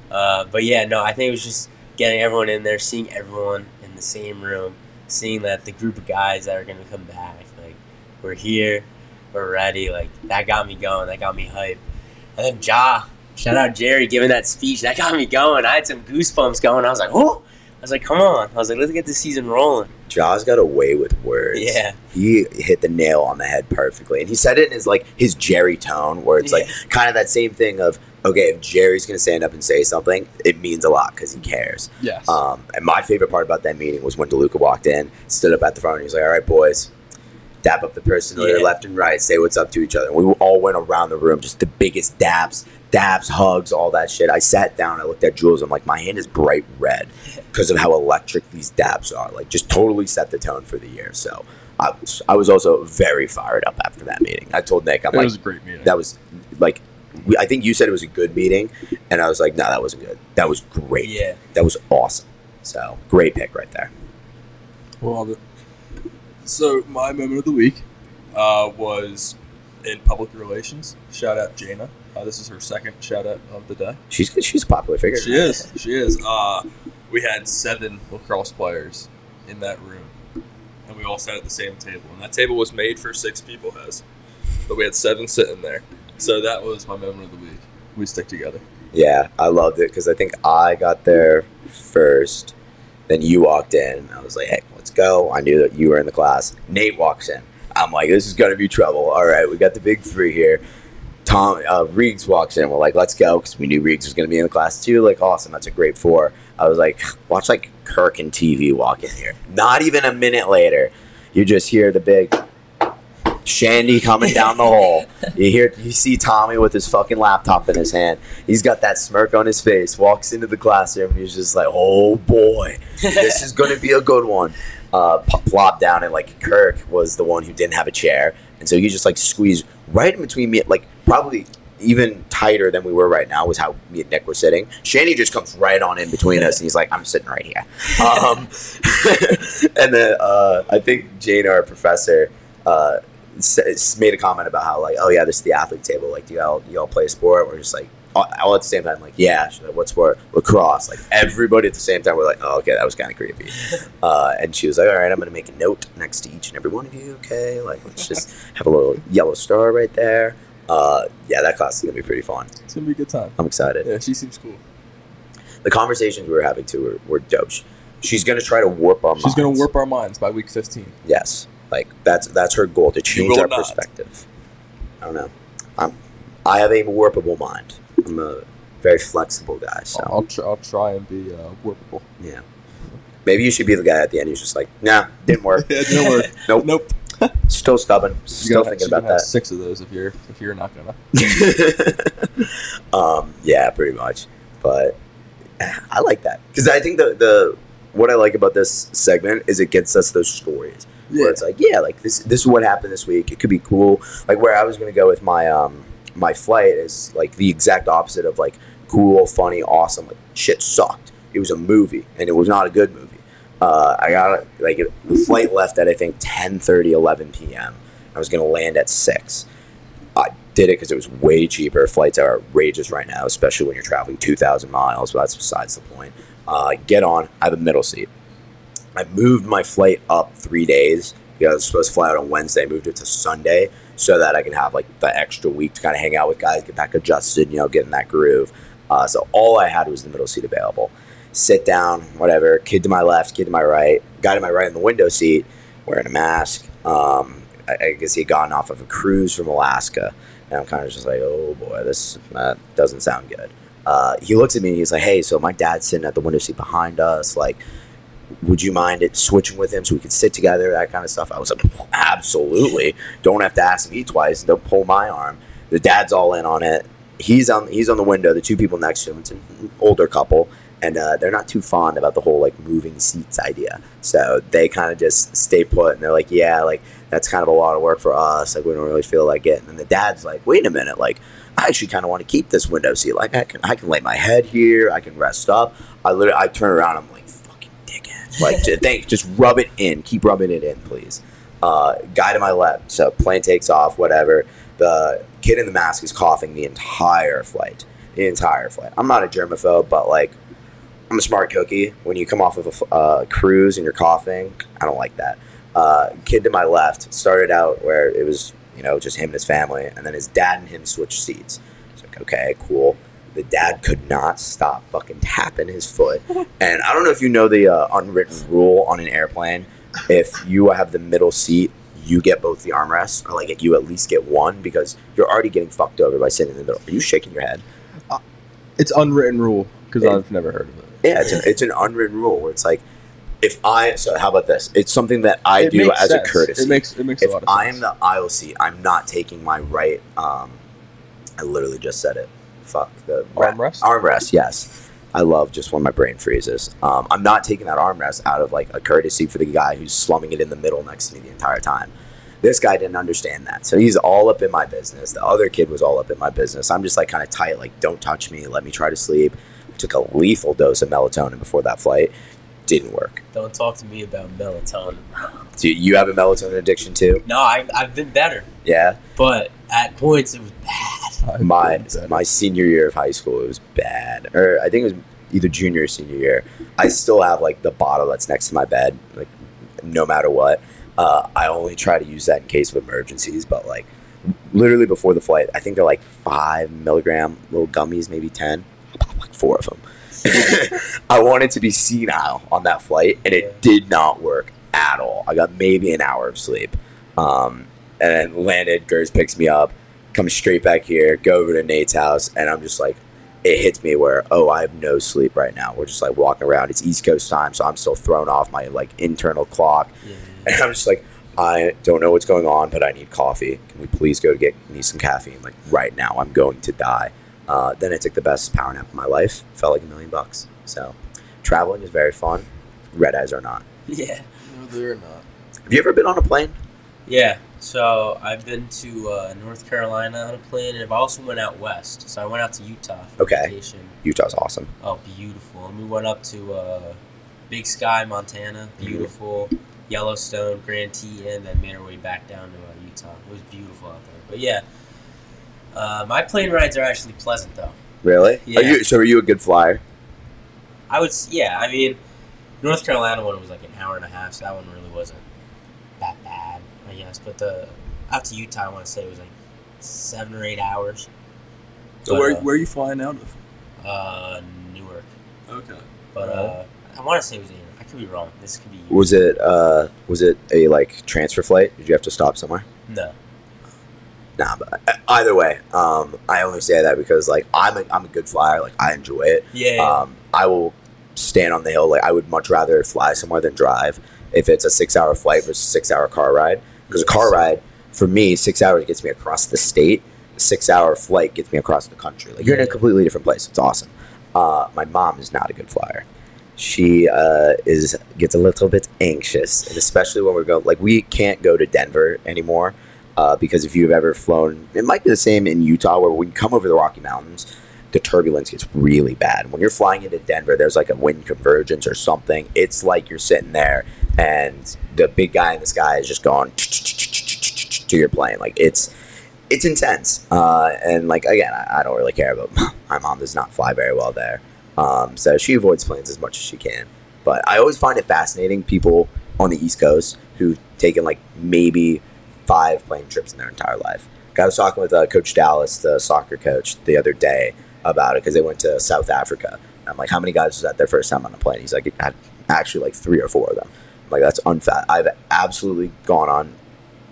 But yeah, no, I think it was just getting everyone in there, seeing everyone in the same room, seeing that the group of guys that are going to come back, like, we're here, we're ready, like, that got me going, that got me hyped. And then shout out Jerry giving that speech, that got me going. I had some goosebumps going. I was like, oh, I was like, come on. I was like, let's get the season rolling. Jaws got away with words. Yeah. He hit the nail on the head perfectly. And he said it in his Jerry tone, where it's like kind of that same thing of, okay, if Jerry's going to stand up and say something, it means a lot because he cares. Yes. And my favorite part about that meeting was when DeLuca walked in, stood up at the front, and he was like, all right, boys, dap up the person to their left and right, say what's up to each other. And we all went around the room, just the biggest dabs, hugs, all that shit. I sat down, I looked at Jules, I'm like, my hand is bright red because of how electric these dabs are. Like, just totally set the tone for the year. So I was also very fired up after that meeting. I told Nick, it was a great meeting. That was like, I think you said it was a good meeting, and I was like, no, that wasn't good. That was great. Yeah. That was awesome. So, great pick right there. Love it. So, my moment of the week was in public relations. Shout out Jana. This is her second shout out of the day. She's a popular figure. She is. We had 7 lacrosse players in that room, and we all sat at the same table. And that table was made for 6 people, but we had 7 sitting there. So that was my moment of the week. We stick together. Yeah, I loved it because I think I got there first. Then you walked in. I was like, hey, let's go. I knew that you were in the class. Nate walks in. I'm like, this is going to be trouble. All right, we got the big 3 here. Riggs walks in. We're like, let's go, because we knew Riggs was going to be in the class too. Like, awesome, that's a great 4. I was like, watch like Kirk and TV walk in here. Not even a minute later, you just hear the big Shandy coming down the hall. You see Tommy with his fucking laptop in his hand. He's got that smirk on his face. Walks into the classroom. He's just like, oh boy, this is going to be a good one. Plop down, and like Kirk was the one who didn't have a chair, and so he just like squeezed right in between me, like probably even tighter than we were right now was how me and Nick were sitting. Shandy just comes right on in between us, and he's like, I'm sitting right here. And then I think Jane, our professor, made a comment about how like, oh yeah, this is the athlete table. Like, do y'all play a sport? We're just like, all at the same time, like, yeah. She's like, what sport? Lacrosse. Like, everybody at the same time, we're like, oh, okay, that was kind of creepy. And she was like, all right, I'm going to make a note next to each and every one of you, okay? Like, let's just have a little yellow star right there. Yeah, that class is going to be pretty fun. It's going to be a good time. I'm excited. Yeah, she seems cool. The conversations we were having, too, were dope. She's going to try to warp our minds. She's going to warp our minds by week 15. Yes. Like, that's her goal, to change our perspective. I don't know. I have a warpable mind. I'm a very flexible guy, so I'll try and be warpable. Yeah. Maybe you should be the guy at the end who's just like, nah, didn't work. Yeah, it didn't work. Nope. Still stubborn. Still thinking about that. 6 of those if you're not gonna. Yeah, pretty much. But I like that because I think the what I like about this segment is it gets us those stories. Yeah. Where it's like, yeah, like this is what happened this week. It could be cool. Like where I was gonna go with my my flight is like the exact opposite of like cool, funny, awesome. Like shit sucked. It was a movie, and it was not a good movie. I got like the flight left at I think 10:30, 11 p.m. I was gonna land at 6. I did it because it was way cheaper. Flights are outrageous right now, especially when you're traveling 2,000 miles. But that's besides the point. Get on. I have a middle seat. I moved my flight up 3 days. I was supposed to fly out on Wednesday. Moved it to Sunday so that I can have like the extra week to kind of hang out with guys, get back adjusted, get in that groove. So all I had was the middle seat available. Sit down, whatever. Kid to my left, kid to my right. Guy to my right in the window seat, wearing a mask. I guess he had gotten off of a cruise from Alaska. And I'm kind of just like, oh boy, this doesn't sound good. He looks at me and he's like, hey, so my dad's sitting at the window seat behind us. Like, would you mind it switching with him so we could sit together, that kind of stuff? I was like, absolutely. Don't have to ask me twice. Don't pull my arm. The dad's all in on it. He's on the window. The 2 people next to him, it's an older couple, and they're not too fond about the whole like moving seats idea. So they kind of just stay put, and they're like, yeah, like that's kind of a lot of work for us. Like we don't really feel like it. And the dad's like, wait a minute, like I actually kind of want to keep this window seat. Like I can lay my head here. I can rest up. I turn around. I'm like, like, just rub it in. Keep rubbing it in, please. Guy to my left. So plane takes off, whatever. The kid in the mask is coughing the entire flight. I'm not a germaphobe, but like, I'm a smart cookie. When you come off of a cruise and you're coughing, I don't like that. Kid to my left started out where it was, just him and his family, and then his dad and him switched seats. It's like, okay, cool. The dad could not stop fucking tapping his foot. And I don't know if you know the unwritten rule on an airplane. If you have the middle seat, you get both the armrests, or like you at least get one, because you're already getting fucked over by sitting in the middle. Are you shaking your head? It's unwritten rule because I've never heard of it. Yeah, it's an unwritten rule where it's like, so how about this? It's something that I do as a courtesy. It makes a lot of sense. If I am the aisle seat, I'm not taking my right. I literally just said it. Fuck the armrest. Armrest, yes. I love just when my brain freezes. I'm not taking that armrest out of like a courtesy for the guy who's slumming it in the middle next to me the entire time. This guy didn't understand that, so he's all up in my business. The other kid was all up in my business. I'm just like kind of tight, like don't touch me, let me try to sleep. Took a lethal dose of melatonin before that flight. Didn't work. Don't talk to me about melatonin. Do you have a melatonin addiction too? No, I've been better. Yeah. But at points it was bad. My senior year of high school, it was bad. Or I think it was either junior or senior year. I still have like the bottle that's next to my bed, like no matter what. I only try to use that in case of emergencies, but like literally before the flight, I think they're like 5 milligram little gummies, maybe 10. I popped like 4 of them. I wanted to be senile on that flight, and it did not work at all. I got maybe an hour of sleep. And then landed, Gers picks me up, comes straight back here, go over to Nate's house, and I'm just like, it hits me where, I have no sleep right now. We're just like walking around. It's East Coast time, so I'm still thrown off my like internal clock. Yeah. And I'm just like, I don't know what's going on, but I need coffee. Can we please go to get me some caffeine? Like right now, I'm going to die. Then I took the best power nap of my life. Felt like $1 million. So traveling is very fun. Red eyes are not. Yeah. No, they're not. Have you ever been on a plane? Yeah. So I've been to North Carolina on a plane, and I've also went out west. So I went out to Utah for vacation. Utah's awesome. Oh, beautiful. And we went up to Big Sky, Montana. Beautiful. Mm-hmm. Yellowstone, Grand Teton, and then made our way back down to Utah. It was beautiful out there. But yeah, my plane rides are actually pleasant though. Really? Yeah. Are you a good flyer? Yeah, I mean, North Carolina one was like an hour and a half, so that one really wasn't that bad, I guess. But out to Utah, I want to say it was like 7 or 8 hours. So but, where are you flying out of? Newark. Okay. But I want to say it was 8. I could be wrong. This could be. Was it a like transfer flight? Did you have to stop somewhere? No. Nah, but either way, I only say that because like I'm a good flyer. Like I enjoy it. Yeah. I will stand on the hill. Like I would much rather fly somewhere than drive. If it's a 6-hour flight versus a 6-hour car ride, because a car ride for me 6 hours gets me across the state. A 6-hour flight gets me across the country. Like you're in a completely different place. It's awesome. My mom is not a good flyer. She gets a little bit anxious, and especially when we're going. Like we can't go to Denver anymore. Because if you've ever flown, it might be the same in Utah, where when you come over the Rocky Mountains, the turbulence gets really bad. When you're flying into Denver, there's like a wind convergence or something. It's like you're sitting there and the big guy in the sky is just going to your plane. Like it's intense. And like, again, I don't really care, but my mom does not fly very well there. So she avoids planes as much as she can. But I always find it fascinating, people on the East Coast who've taken like maybe 5 plane trips in their entire life. I was talking with Coach Dallas, the soccer coach, the other day about it because they went to South Africa. And I'm like, how many guys was that their first time on a plane? He's like, it had actually like 3 or 4 of them. I'm like, that's unfat. I've absolutely gone on,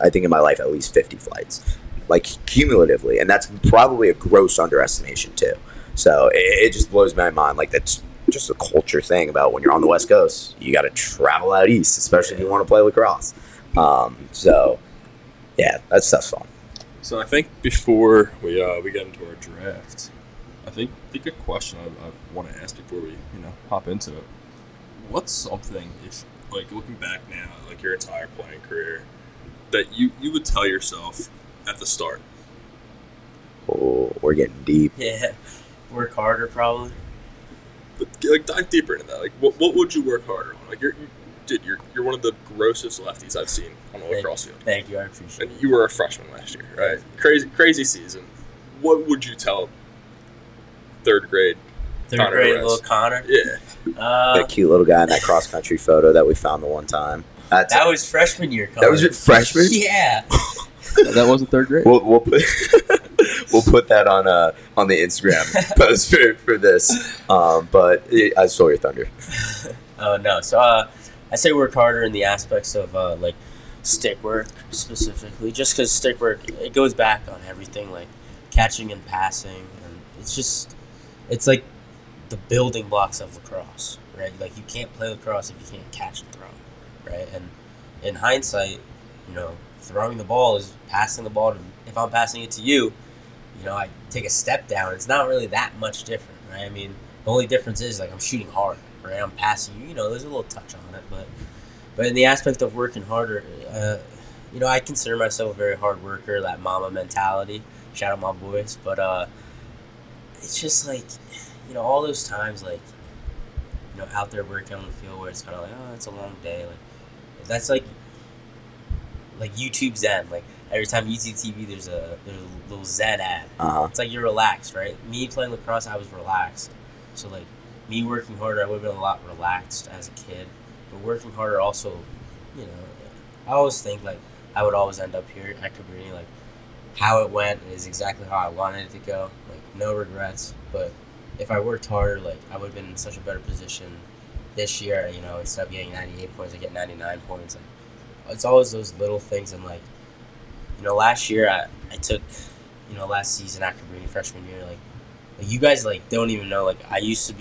I think in my life, at least 50 flights, like cumulatively. And that's probably a gross underestimation too. So it just blows my mind. Like that's just a culture thing about when you're on the West Coast, you got to travel out east, especially if you want to play lacrosse. So yeah, that stuff's fun. So I think before we get into our draft, I think a question I want to ask before we hop into it. What's something, if like looking back now, like your entire playing career, that you would tell yourself at the start? Oh, we're getting deep. Yeah, work harder probably. But like dive deeper into that. Like what would you work harder on? Like you're one of the grossest lefties I've seen on the lacrosse field. Thank you, I appreciate it. And you were a freshman last year, right? Crazy season. What would you tell third grade Connor Herraiz? Little Connor? Yeah. That cute little guy in that cross country photo that we found the one time. That was freshman year, Connor. That was your freshman? Yeah. That wasn't third grade. We'll put We'll put that on the Instagram post for this. But I stole your thunder. Oh no, so I say work harder in the aspects of like stick work specifically, just because stick work, it goes back on everything, like catching and passing, and it's like the building blocks of lacrosse, right? Like you can't play lacrosse if you can't catch and throw, right? And in hindsight, throwing the ball is passing the ball to, if I'm passing it to you, I take a step down. It's not really that much different, right? I mean, the only difference is like I'm shooting hard, right? I'm passing you, there's a little touch on it, but in the aspect of working harder, I consider myself a very hard worker, that mama mentality. Shout out my boys, but it's just like, all those times, like, out there working on the field where it's kind of like, oh, it's a long day, like that's like YouTube Zen. Like every time YouTube TV, there's a little Zen ad. It's like you're relaxed, right? Me playing lacrosse, I was relaxed. So like me working harder, I would have been a lot relaxed as a kid. But working harder also, I always think like I would always end up here at Cabrini. Like how it went is exactly how I wanted it to go. Like no regrets. But if I worked harder, like I would have been in such a better position this year. Instead of getting 98 points, I get 99 points. Like, it's always those little things, and like, last year I took, last season at Cabrini freshman year, like you guys like don't even know, like I used to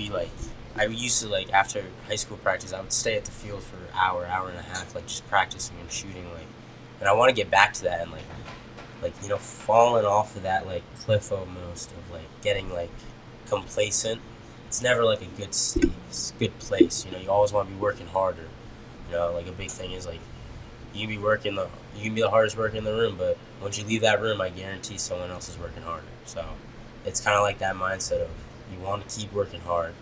like after high school practice, I would stay at the field for an hour and a half, like just practicing and shooting, like, and I want to get back to that, and like falling off of that like cliff almost of like getting like complacent. It's never like a good state, good place. You always want to be working harder. Like a big thing is like you can be the hardest worker in the room, but once you leave that room, I guarantee someone else is working harder. So it's kind of like that mindset of you want to keep working hard,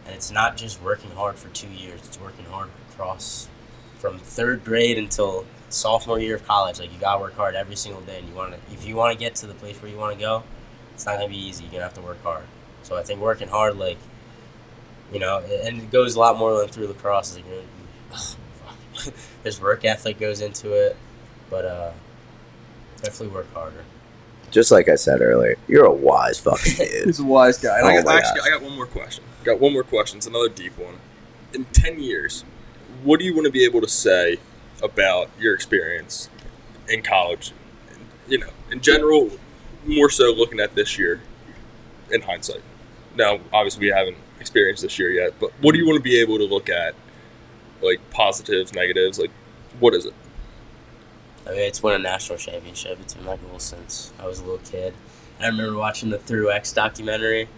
and it's not just working hard for 2 years. It's working hard across from third grade until sophomore year of college. Like you gotta work hard every single day, and if you want to get to the place where you want to go, it's not gonna be easy. You're gonna have to work hard. So I think working hard, like, and it goes a lot more than through lacrosse. Like, there's work ethic goes into it, but definitely work harder. Just like I said earlier, you're a wise fucking dude. He's a wise guy. And I God. got one more question. It's another deep one. In 10 years, what do you want to be able to say about your experience in college? In general, more so looking at this year in hindsight. Now, obviously, we haven't experienced this year yet, but what do you want to be able to look at? Like positives, negatives, like what is it? I mean, it's won a national championship. It's been my goal since I was a little kid. I remember watching the Through X documentary,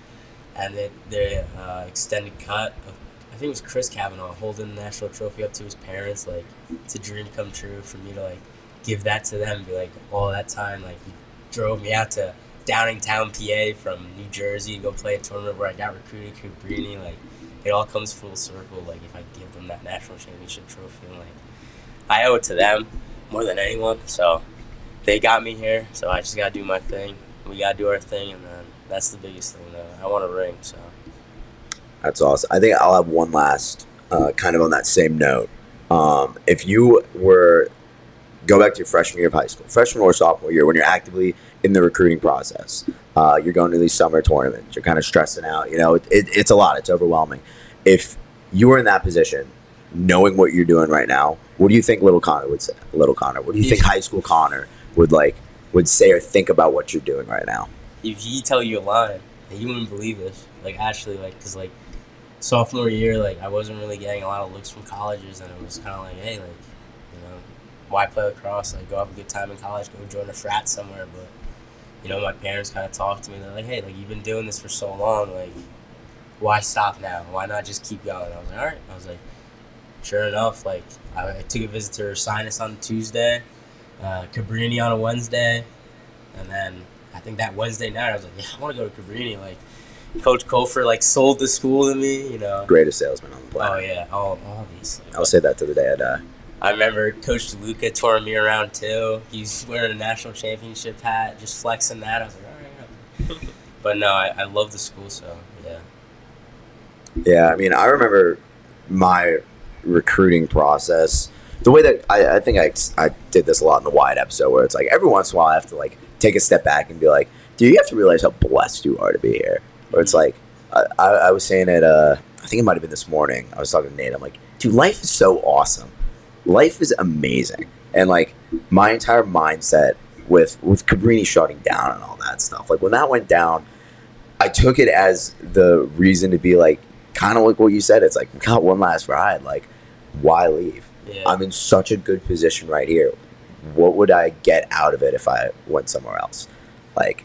and the extended cut of, I think it was Chris Kavanaugh holding the national trophy up to his parents. Like, it's a dream come true for me to like give that to them and be like, all that time, like he drove me out to Downingtown, PA from New Jersey to go play a tournament where I got recruited to Cabrini. Like, it all comes full circle. Like, if I give them that national championship trophy, and like I owe it to them more than anyone. So they got me here, so I just gotta do my thing. We gotta do our thing, and then that's the biggest thing though. I want a ring, so that's awesome. I think I'll have one last kind of on that same note. If you were go back to your freshman year of high school, freshman or sophomore year, when you're actively in the recruiting process, you're going to these summer tournaments, you're kind of stressing out, it's a lot, it's overwhelming. If you were in that position, knowing what you're doing right now, what do you think little Connor would say? What do you think high school Connor would say or think about what you're doing right now? If he tell you a line, you wouldn't believe this. Like, actually, like, because like sophomore year, like I wasn't really getting a lot of looks from colleges, and it was kind of like, hey, like, why play lacrosse? Like, go have a good time in college, go join a frat somewhere. But my parents kind of talked to me. They're like, hey, like, you've been doing this for so long, like, why stop now? Why not just keep going? I was like, all right. I was like, sure enough, like, I took a visit to Ursinus on Tuesday, Cabrini on a Wednesday, and then I think that Wednesday night I was like, yeah, I want to go to Cabrini. Like, Coach Kofer, like, sold the school to me, Greatest salesman on the planet. Oh, yeah. Oh, obviously. I'll say that to the day I die. I remember Coach DeLuca touring me around, too. He's wearing a national championship hat, just flexing that. I was like, all right. But, no, I love the school, so, yeah. Yeah, I mean, I remember my recruiting process, the way that I think I did this a lot in the Wide episode, where it's like every once in a while I have to, like, take a step back and be like, Dude, you have to realize how blessed you are to be here. Where it's like, I was saying it, I think it might have been this morning. I was talking to Nate. I'm like, dude, life is so awesome. Life is amazing. And, like, my entire mindset with Cabrini shutting down and all that stuff, like, when that went down, I took it as the reason to be, like, kind of like what you said. It's like, we got one last ride. Like, why leave? Yeah. I'm in such a good position right here. What would I get out of it if I went somewhere else? Like,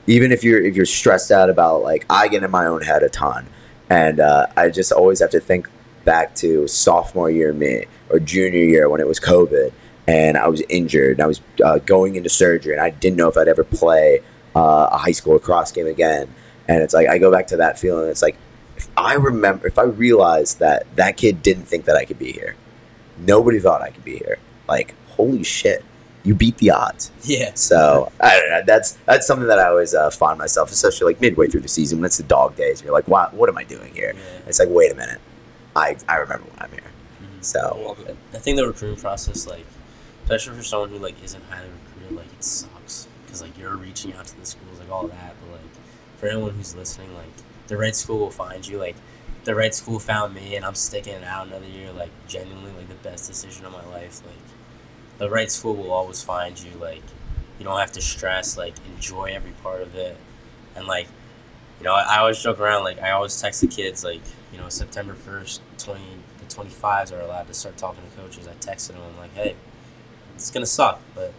even if you're stressed out about, like, I get in my own head a ton. And I just always have to think back to sophomore year me or junior year when it was COVID and I was injured and I was going into surgery and I didn't know if I'd ever play a high school lacrosse game again. And it's like, I go back to that feeling. It's like, if I realized that that kid didn't think that I could be here, nobody thought I could be here. Like, holy shit, you beat the odds. Yeah. So I don't know. That's something that I always find myself, especially like midway through the season when it's the dog days. And you're like, what am I doing here? Yeah. It's like, wait a minute, I remember when I'm here. Mm-hmm. So I think the recruiting process, like, especially for someone who like isn't highly recruited, like, it sucks because like you're reaching out to the schools, like all that. But like for anyone who's listening, like the right school will find you. Like the right school found me, and I'm sticking it out another year. Like genuinely, like the best decision of my life. Like the right school will always find you. Like you don't have to stress. Like enjoy every part of it, and like you know, I always joke around. Like I always text the kids. Like you know, September 1st, the 25s are allowed to start talking to coaches. I texted them. I'm like, hey, it's gonna suck, but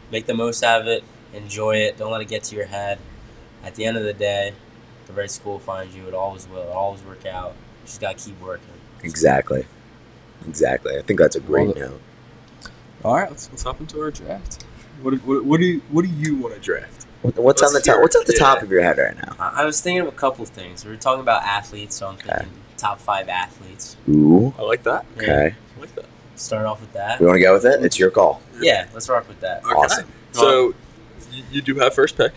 make the most out of it. Enjoy it. Don't let it get to your head. At the end of the day, the right school finds you. It always will. It'll always work out. You just gotta keep working. exactly. I think that's a great note. All right, let's hop into our draft. What do you want to draft? What's on the top? What's at the top of your head right now? I was thinking of a couple things. We were talking about athletes, so I'm thinking top 5 athletes. Ooh. I like that. Okay. I like that. Start off with that. You want to go with it? It's your call. Yeah, let's rock with that. Okay. Awesome. So you do have first pick.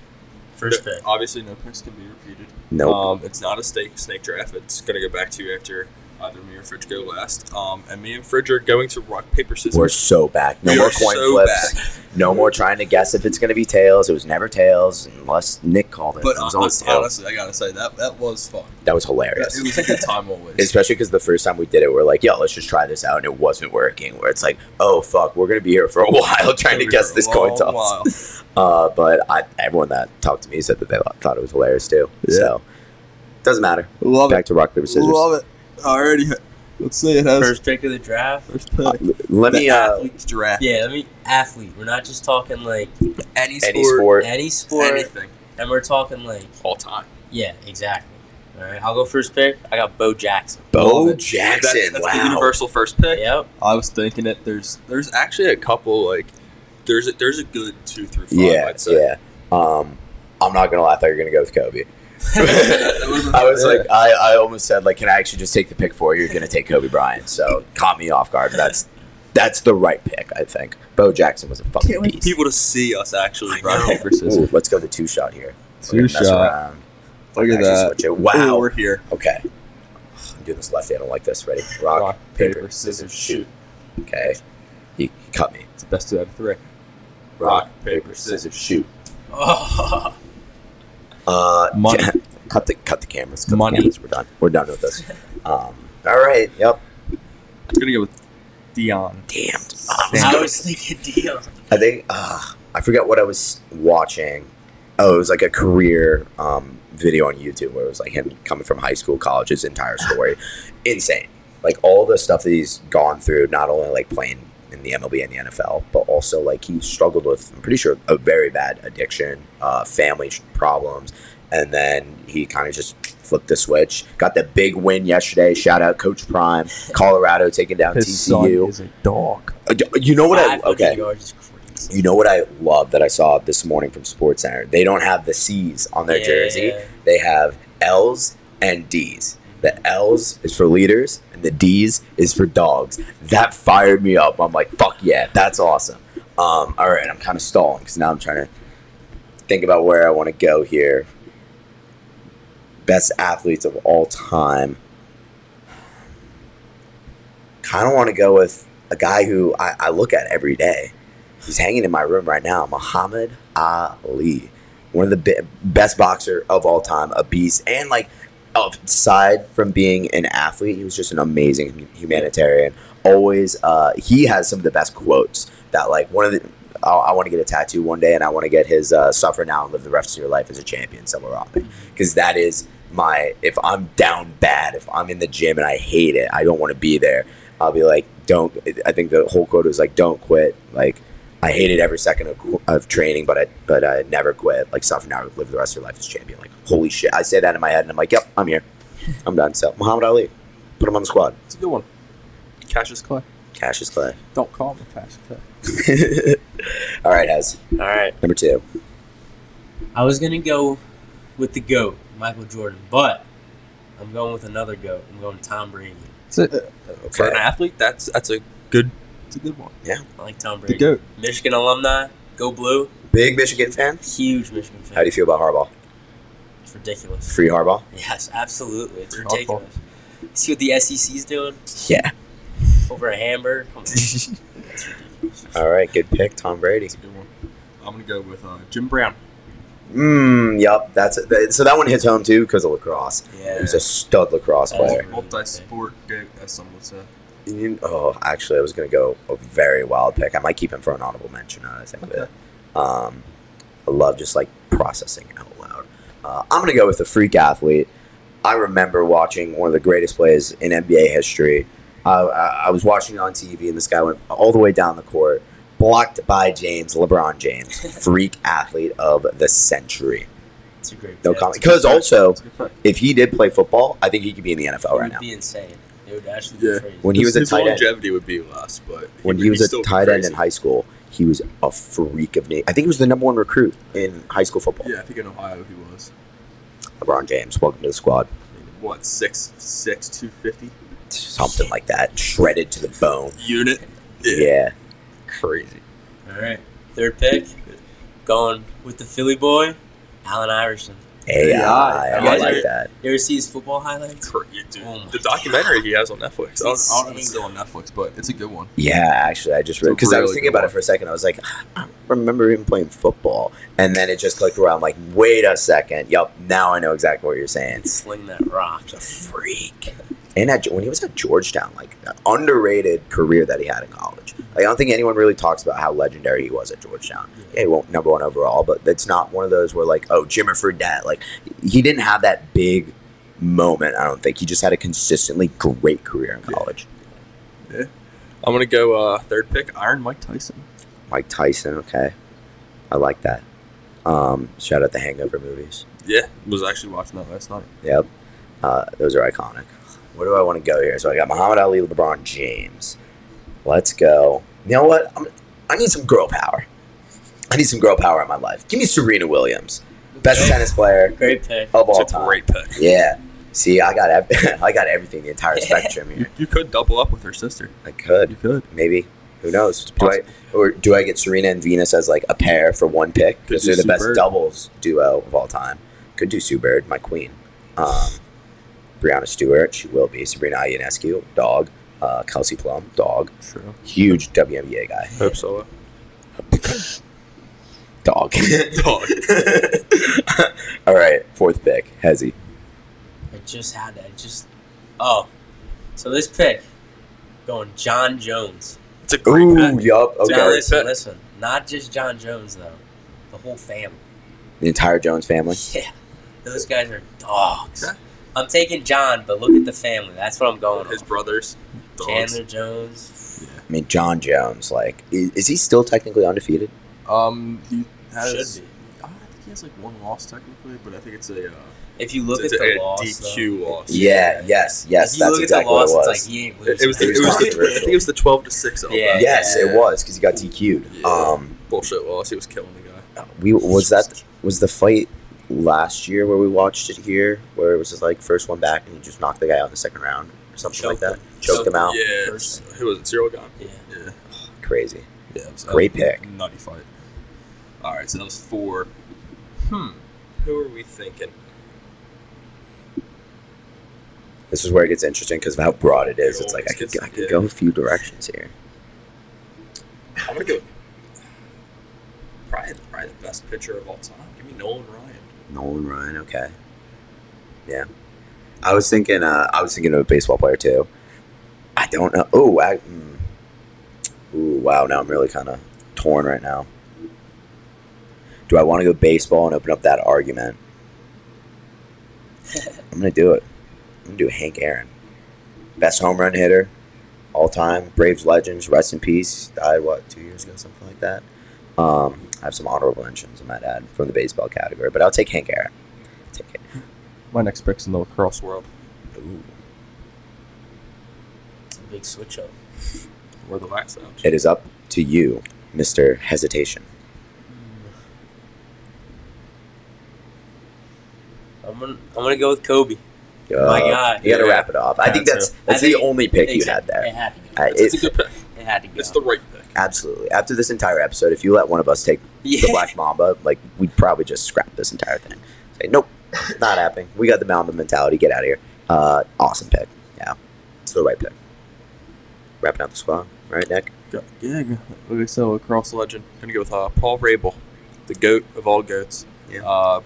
First pick. Obviously, no picks can be repeated. Nope. It's not a snake draft. It's going to go back to you after either me or Fridge go last. And me and Fridge are going to rock, paper, scissors. We're so back. No more coin flips. No more trying to guess if it's going to be tails. It was never tails unless Nick called it. But It was always tails. honestly, I got to say, that was fun. That was hilarious. It was a good time always. Especially because the first time we did it, we're like, yo, let's just try this out. And it wasn't working. Where it's like, oh, fuck, we're going to be here for a while trying to guess this coin toss. But everyone that talked to me said that they thought it was hilarious too. Yeah. So, doesn't matter. Love Back to rock, paper, scissors. Love it. Already. Let's see. It has First pick of the draft. first pick. Let me, Athlete's draft. Yeah, athlete. We're not just talking like Any any sport. any sport, anything, and we're talking like all time. yeah, exactly. All right, I'll go first pick. I got Bo Jackson. Bo Love it. Jackson. That's Wow. the universal first pick. Yep. I was thinking it. There's actually a couple like there's a good 2 through 5. Yeah, I'd say. yeah. I'm not going to lie. I thought you were going to go with Kobe. I was like, I almost said, like, can I actually just take the pick for you? You're going to take Kobe Bryant. So, caught me off guard. That's the right pick, I think. Bo Jackson was a fucking Can't wait for beast. people to see us actually rock, know. paper, scissors. Ooh, let's go the 2-shot here. Two We're gonna mess shot. around. Look at Actually that. switch it. Wow. Ooh, we're here. Okay. I'm doing this lefty. I don't like this. Ready? Rock, paper, scissors, shoot. Okay. He cut me. It's the best 2 out of 3. Rock, paper, scissors, shoot. Oh, Money. Cut the cameras. Cut the Money. cameras. We're done. We're done with this. All right. Yep. I'm gonna go with Dion. Damn. I was thinking Dion. I think I forget what I was watching. Oh, it was like a career video on YouTube where it was like him coming from high school, college, his entire story. Insane. Like all the stuff that he's gone through, not only like playing in the MLB and the NFL, but also like he struggled with, I'm pretty sure, a very bad addiction, family problems, and then he kind of just flipped the switch. Got the big win yesterday. Shout out Coach Prime, Colorado taking down His son TCU. is a dog. You know what I 500 okay. yards is crazy. You know what I love that I saw this morning from SportsCenter? They don't have the C's on their jersey. Yeah. They have L's and D's. The L's is for leaders, and the D's is for dogs. That fired me up. I'm like, fuck yeah, that's awesome. All right, I'm kind of stalling because now I'm trying to think about where I want to go here. Best athletes of all time. Kind of want to go with a guy who I look at every day. He's hanging in my room right now, Muhammad Ali. one of the best boxer of all time, a beast, and like aside from being an athlete, he was just an amazing humanitarian. Always, he has some of the best quotes. That like one of the, I want to get a tattoo one day, and I want to get his "Suffer now and live the rest of your life as a champion" somewhere on me, because that is my. If I'm down bad, if I'm in the gym and I hate it, I don't want to be there. I'll be like, don't. I think the whole quote was like, "Don't quit." Like, I hated every second of training, but I never quit. Like, suffer now, live the rest of your life as a champion. Like, holy shit! I say that in my head, and I'm like, yep, I'm here. I'm done. So, Muhammad Ali, put him on the squad. It's a good one. Cassius Clay. Cassius Clay. Don't call me Cassius Clay. All right, Hez. All right. Number 2. I was going to go with the GOAT, Michael Jordan, but I'm going with another GOAT. I'm going Tom Brady. For an athlete, that's a good one. Yeah. I like Tom Brady. The GOAT. Michigan alumni. Go Blue. Big Michigan fan? Huge Michigan fan. How do you feel about Harbaugh? It's ridiculous. Free Harbaugh? Yes, absolutely. It's ridiculous. See what the SEC's doing? Yeah. Over a hamburger? Come on. It's ridiculous. All right, good pick, Tom Brady. That's a good one. I'm going to go with Jim Brown. Yep. So that one hits home too because of lacrosse. Yeah. He was a stud lacrosse player. Multi-sport GOAT, as some would say. Actually, I was going to go a very wild pick. I might keep him for an honorable mention. Now that I think of it. I love just like processing out loud. I'm going to go with a freak athlete. I remember watching one of the greatest plays in NBA history. I was watching it on TV, and this guy went all the way down the court, blocked by LeBron James, freak athlete of the century. It's a great No comment. Because also, if he did play football, I think he could be in the NFL right now. It would be insane. It would actually be crazy. When he was a tight end, longevity would be less, but when he was a tight end in high school, he was a freak of nature. I think he was the #1 recruit in high school football. Yeah, I think in Ohio he was. LeBron James, welcome to the squad. What, 6'6", 250? Something like that, shredded to the bone. Unit? Yeah. Crazy. All right. Third pick. Going with the Philly boy, Allen Iverson. AI. I like that. You ever see his football highlights? Dude, the documentary he has on Netflix. I don't know if it's still on Netflix, but it's a good one. Yeah, actually, I just read because I was thinking about it for a second. I was like, I don't remember him playing football, and then it just clicked where I'm like, wait a second. Yup, now I know exactly what you're saying. Sling that rock. He's a freak. And when he was at Georgetown, like an underrated career that he had in college. Like, I don't think anyone really talks about how legendary he was at Georgetown. Yeah, he won't #1 overall, but it's not one of those where like, oh, Jimmer Fredette. Like, he didn't have that big moment. I don't think he just had a consistently great career in college. Yeah, I'm gonna go third pick, Iron Mike Tyson. Mike Tyson, okay, I like that. Shout out the Hangover movies. Yeah, was actually watching that last night. Yep, those are iconic. Where do I want to go here? So I got Muhammad Ali, LeBron James. Let's go. You know what? I need some girl power. I need some girl power in my life. Give me Serena Williams, best tennis player Great pick. of all It's a time. great pick. Yeah. See, I got everything, the entire spectrum here. You could double up with her sister. I could. You could. Maybe. Who knows? Do I get Serena and Venus as like a pair for one pick? Because they're the best doubles duo of all time. Could do Sue Bird, my queen. Brianna Stewart, she will be. Sabrina Ionescu, dog. Kelsey Plum, dog. True. Huge WNBA guy. Hope Solo. Dog. Dog. All right, fourth pick, Hezzy. I just had that. So this pick, going John Jones. It's a great Ooh, pick. yup. Okay. Now listen. Not just John Jones, though. The whole family. The entire Jones family. Yeah. Those guys are dogs. Okay. I'm taking John, but look at the family. That's what I'm going His on. brothers. Dogs. Chandler Jones. Yeah. I mean, John Jones. Like, is he still technically undefeated? He has. Should be. I think he has like one loss technically, but I think it's a. If you look at it's the a loss, DQ though, loss. Yeah. Yes. if That's you look exactly at the loss, what it was. it's like he ain't losing. It was. It was I controversial. think it was the 12-6. Yeah. Yes, it was because he got DQ'd. Yeah. Bullshit loss. He was killing the guy. Was the fight last year where we watched it here, where it was just like first one back and he just knocked the guy out in the second round or something like that. Choked him out. Yeah. First. Who was it? Cyril Gane? Yeah. Crazy. Yeah. It was Great pick. Nutty fight. All right, so that was 4. Who are we thinking? This is where it gets interesting because of how broad it is. It It's like I always could go a few directions here. I'm gonna go. Probably Probably the best pitcher of all time. Give me Nolan Ryan. Nolan Ryan, okay. Yeah. I was thinking of a baseball player too. I don't know. Wow, now I'm really kind of torn right now. Do I want to go baseball and open up that argument? I'm going to do it. I'm going to do Hank Aaron. Best home run hitter all time. Braves legends, rest in peace. Died, 2 years ago, something like that. I have some honorable mentions, I might add, from the baseball category. But I'll take Hank Aaron. Take it. My next pick's in the lacrosse world. Ooh. It's a big switch up. Or the Lax Lounge. It is up to you, Mr. Hesitation. I'm gonna go with Kobe. My God. You got to wrap it off. I think that's the only pick you had there. It had to go. It's a good pick. It had to go. It's the right pick. Absolutely. After this entire episode, if you let one of us take the Black Mamba, like, we'd probably just scrap this entire thing. Say, nope, not happening. We got the Mamba mentality. Get out of here. Awesome pick. Yeah. It's the right pick. Wrapping up the squad. All right, Nick? Yeah, like I said, lacrosse legend. Going to go with Paul Rabel, the GOAT of all GOATs. Yeah.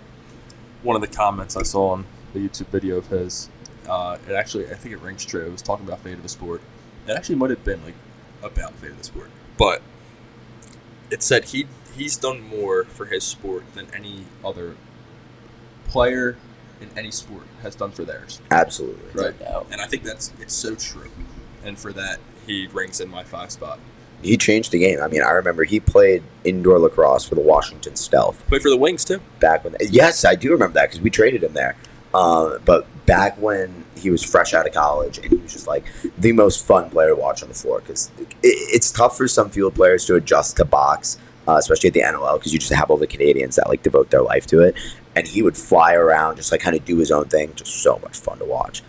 One of the comments I saw on the YouTube video of his, it actually, I think it rings true. It was talking about fate of the sport. It actually might have been, like, about fate of the sport. But it said he's done more for his sport than any other player in any sport has done for theirs. Absolutely. Right. And I think it's so true. And for that, he ranks in my 5 spot. He changed the game. I mean, I remember he played indoor lacrosse for the Washington Stealth. Played for the Wings, too. Back when, yes, I do remember that because we traded him there. But back when he was fresh out of college, and he was just like the most fun player to watch on the floor because it's tough for some field players to adjust to box, especially at the NOL, because you just have all the Canadians that like devote their life to it. And he would fly around, just like kind of do his own thing. Just so much fun to watch.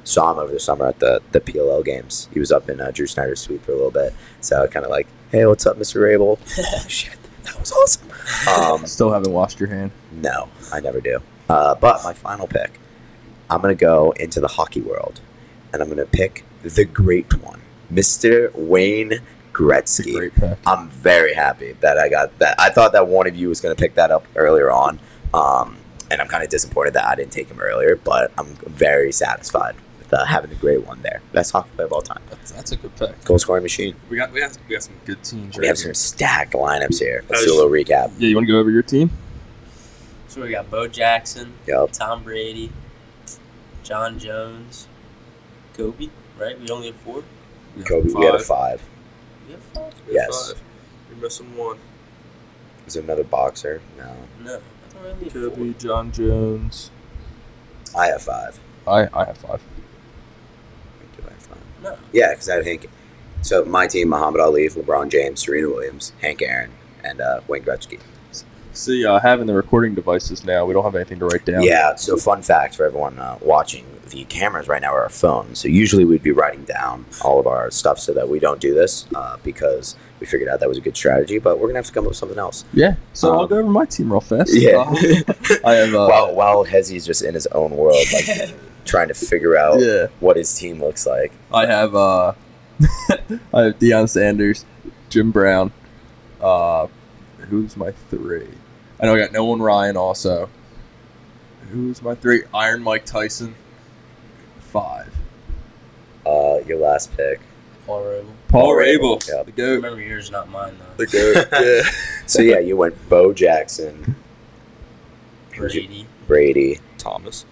Saw him over the summer at the PLL games. He was up in Drew Snyder's suite for a little bit. So kind of like, hey, what's up, Mr. Rabel? Oh, shit, that was awesome. Still haven't washed your hand. No, I never do. But my final pick, I'm going to go into the hockey world, and I'm going to pick the great one, Mr. Wayne Gretzky. Great pick. I'm very happy that I got that. I thought that one of you was going to pick that up earlier on, and I'm kind of disappointed that I didn't take him earlier, but I'm very satisfied with having the great one there. Best hockey player of all time. That's a good pick. Goal scoring machine. We got some good teams. We have some stacked lineups here. Let's do a little recap. Yeah, you want to go over your team? So we got Bo Jackson, Yep. Tom Brady, John Jones, Kobe, right? We only have 4? Yeah, Kobe, we had a 5. We have 5? Yes. 5. You're missing one. Is there another boxer? No. No, I thought we only had Kobe, 4. John Jones. I have 5. I have 5. Do I have 5? No. Yeah, because I have Hank. So my team: Muhammad Ali, LeBron James, Serena Williams, Hank Aaron, and Wayne Gretzky. See, having the recording devices now, we don't have anything to write down. Yeah. So fun fact for everyone watching: the cameras right now are our phones. So usually we'd be writing down all of our stuff so that we don't do this because we figured out that was a good strategy. But we're gonna have to come up with something else. Yeah. So I'll go over my team real fast. Yeah. I have. While Hezzy's just in his own world, like trying to figure out what his team looks like. I have. I have Deion Sanders, Jim Brown. Who's my 3? I know I got Nolan Ryan also. Who's my 3? Iron Mike Tyson. 5. Your last pick. Paul Rabel. Paul Rabel. Yeah. The GOAT. Remember yours, not mine, though. The GOAT. Yeah. So yeah, you went Bo Jackson, Brady, Thomas.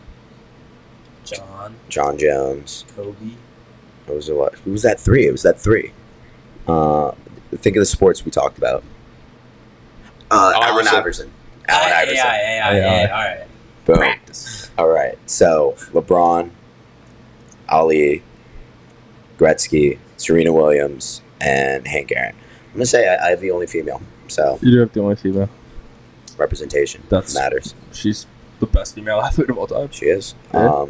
John Jones. Kobe. Who was that 3? It was that 3. Think of the sports we talked about. Allen Iverson. Allen Iverson. Yeah, all right. Boom. Practice. All right. So LeBron, Ali, Gretzky, Serena Williams, and Hank Aaron. I'm gonna say I have the only female. So You do have the only female. representation matters. She's the best female athlete of all time. She is. Yeah.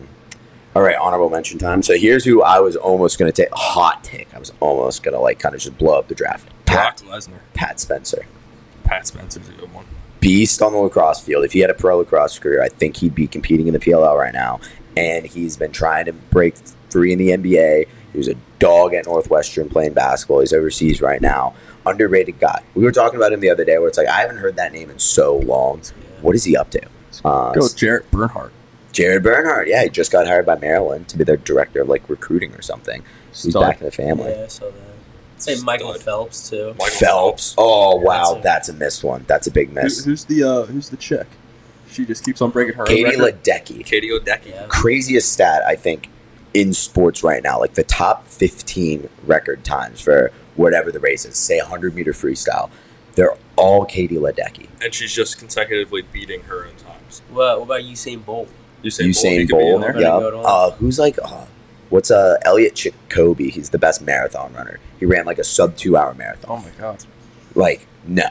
All right, honorable mention time. So here's who I was almost going to take. Hot take. I was almost going to like kind of just blow up the draft. Brock Lesnar. Pat Spencer. Pat Spencer's a good one. Beast on the lacrosse field. If he had a pro lacrosse career, I think he'd be competing in the PLL right now. And he's been trying to break free in the NBA. He was a dog at Northwestern playing basketball. He's overseas right now. Underrated guy. We were talking about him the other day where it's like, I haven't heard that name in so long. What is he up to? Go with Jarrett Bernhardt. Jared Bernhardt, yeah, he just got hired by Maryland to be their director of like recruiting or something. He's back in the family. Yeah, I saw that. Say Michael Phelps too. Phelps. Oh wow, that's a missed one. That's a big miss. Who's the chick? She just keeps on breaking her Katie record. Ledecky. Katie Ledecky. Yeah. Craziest stat I think in sports right now, like the top 15 record times for whatever the race is, say 100-meter freestyle, they're all Katie Ledecky. And she's just consecutively beating her own times. What about Usain Bolt? Usain Bolt, yeah. Who's like, what's Elliot Kobe? He's the best marathon runner. He ran like a sub 2-hour marathon. Oh my god! Like, no.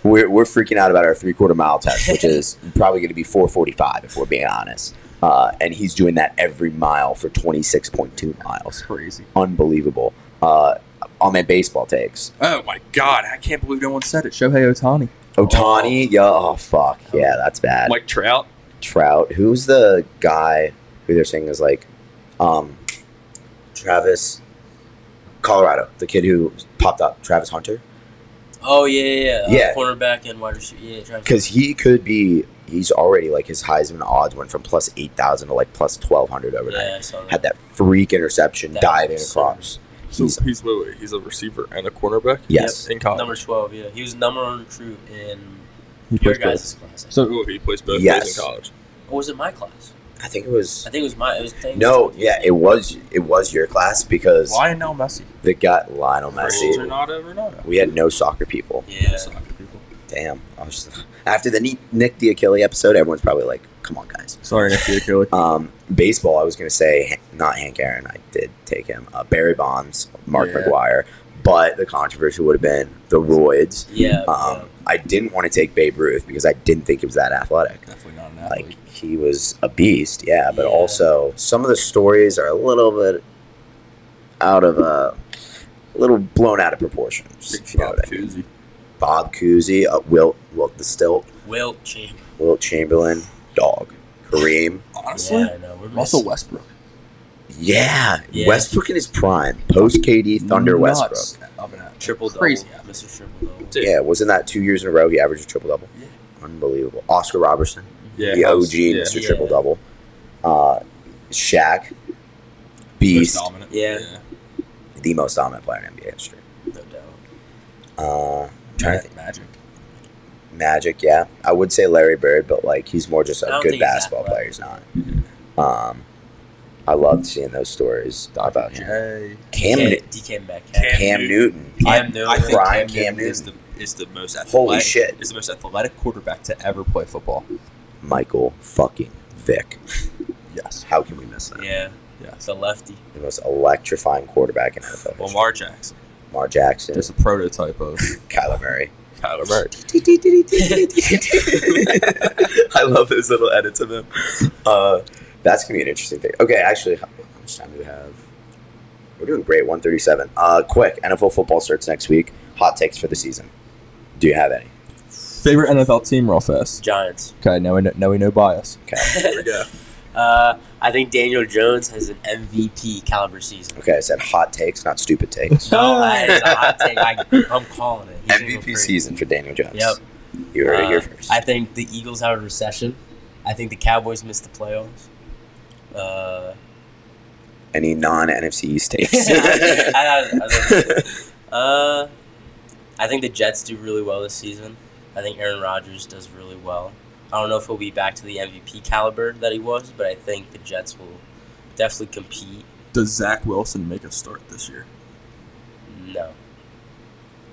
We're freaking out about our 3/4 mile test, which is probably going to be 4:45 if we're being honest. And he's doing that every mile for 26.2 miles. Crazy, unbelievable. On my baseball takes. Oh my god! I can't believe no one said it. Shohei Ohtani. Ohtani, yeah. Oh fuck, yeah, that's bad. Like Trout. Who's the guy who they're saying is like, Travis, Colorado, the kid who popped up, Travis Hunter. Oh yeah. Yeah. Cornerback and wide receiver. Yeah, because he could be. He's already like his Heisman odds went from plus 8,000 to like plus 1,200 overnight. Yeah, I saw that. Had that freak interception diving across. So he's a receiver and a cornerback. Yes, yep. In college. Number 12. Yeah, he was number 1 recruit in He your plays guys' class. So he plays both Yes. ways in college. Or was it my class? I think it was. I think it was my. It was No, yeah, it was your class because Lionel Messi. they got Lionel Messi. Ronaldo. We had no soccer people. Yeah. Damn. After the Nick D'Achille episode, everyone's probably like, "Come on, guys." Sorry, Nick D'Achille. Baseball. I was gonna say not Hank Aaron. I did take him. Barry Bonds, Mark McGuire, but the controversy would have been the roids. Yeah. I didn't want to take Babe Ruth because I didn't think he was that athletic. Definitely not an athlete. Like he was a beast, yeah. But also some of the stories are a little bit a little blown out of proportion. If you know what I mean. Bob Cousy, Wilt the Stilt, Wilt Chamberlain, dog, Kareem. Honestly, yeah, I know. Russell Westbrook. Yeah, Westbrook in his prime, post KD Thunder Westbrook. Triple double, Crazy, Mr. Triple double. Yeah, wasn't that 2 years in a row he averaged a triple double? Yeah, unbelievable. Oscar Robertson, the OG, Mr. Triple double. Shaq, beast, most dominant. Yeah. the most dominant player in NBA history. No doubt. Trying to think. Magic, yeah. I would say Larry Bird, but like he's more just a good basketball player. He's not. I loved seeing those stories about him. Cam Newton. I think Cam Newton is the most athletic. Holy shit! Is the most athletic quarterback to ever play football. Michael fucking Vick. Yes. How can we miss that? Yeah. Yes. The lefty. The most electrifying quarterback in NFL. Lamar Jackson. Lamar Jackson. Just a prototype of Kyler Murray. I love those little edits of him. That's gonna be an interesting thing. Okay, actually, how much time do we have? We're doing great. 1:37. Quick. NFL football starts next week. Hot takes for the season. Do you have any? Favorite NFL team, real fast. Giants. Okay, now we know bias. Okay. There we go. I think Daniel Jones has an MVP caliber season. Okay, I said hot takes, not stupid takes. No, that is a hot take. I'm calling it. He's MVP season for Daniel Jones. Yep. You heard it here first. I think the Eagles have a recession. I think the Cowboys missed the playoffs. Any non-NFC East takes? I think the Jets do really well this season. I think Aaron Rodgers does really well. I don't know if he'll be back to the MVP caliber that he was, but I think the Jets will definitely compete. Does Zach Wilson make a start this year? No.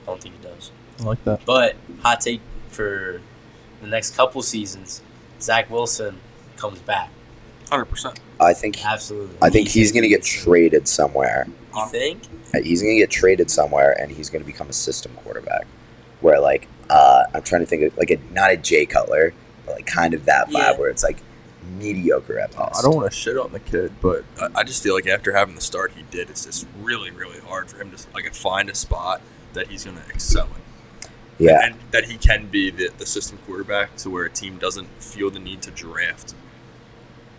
I don't think he does. I like that. But hot take for the next couple seasons, Zach Wilson comes back. 100%. I think Absolutely. I think he's going to get traded somewhere. You think? He's going to get traded somewhere, and he's going to become a system quarterback. Where, like, I'm trying to think of, like, not a Jay Cutler, but, like, kind of that vibe where it's, like, mediocre at best. I don't want to shit on the kid, but I just feel like after having the start he did, it's just really, really hard for him to, like, find a spot that he's going to excel in. Yeah. And that he can be the system quarterback to where a team doesn't feel the need to draft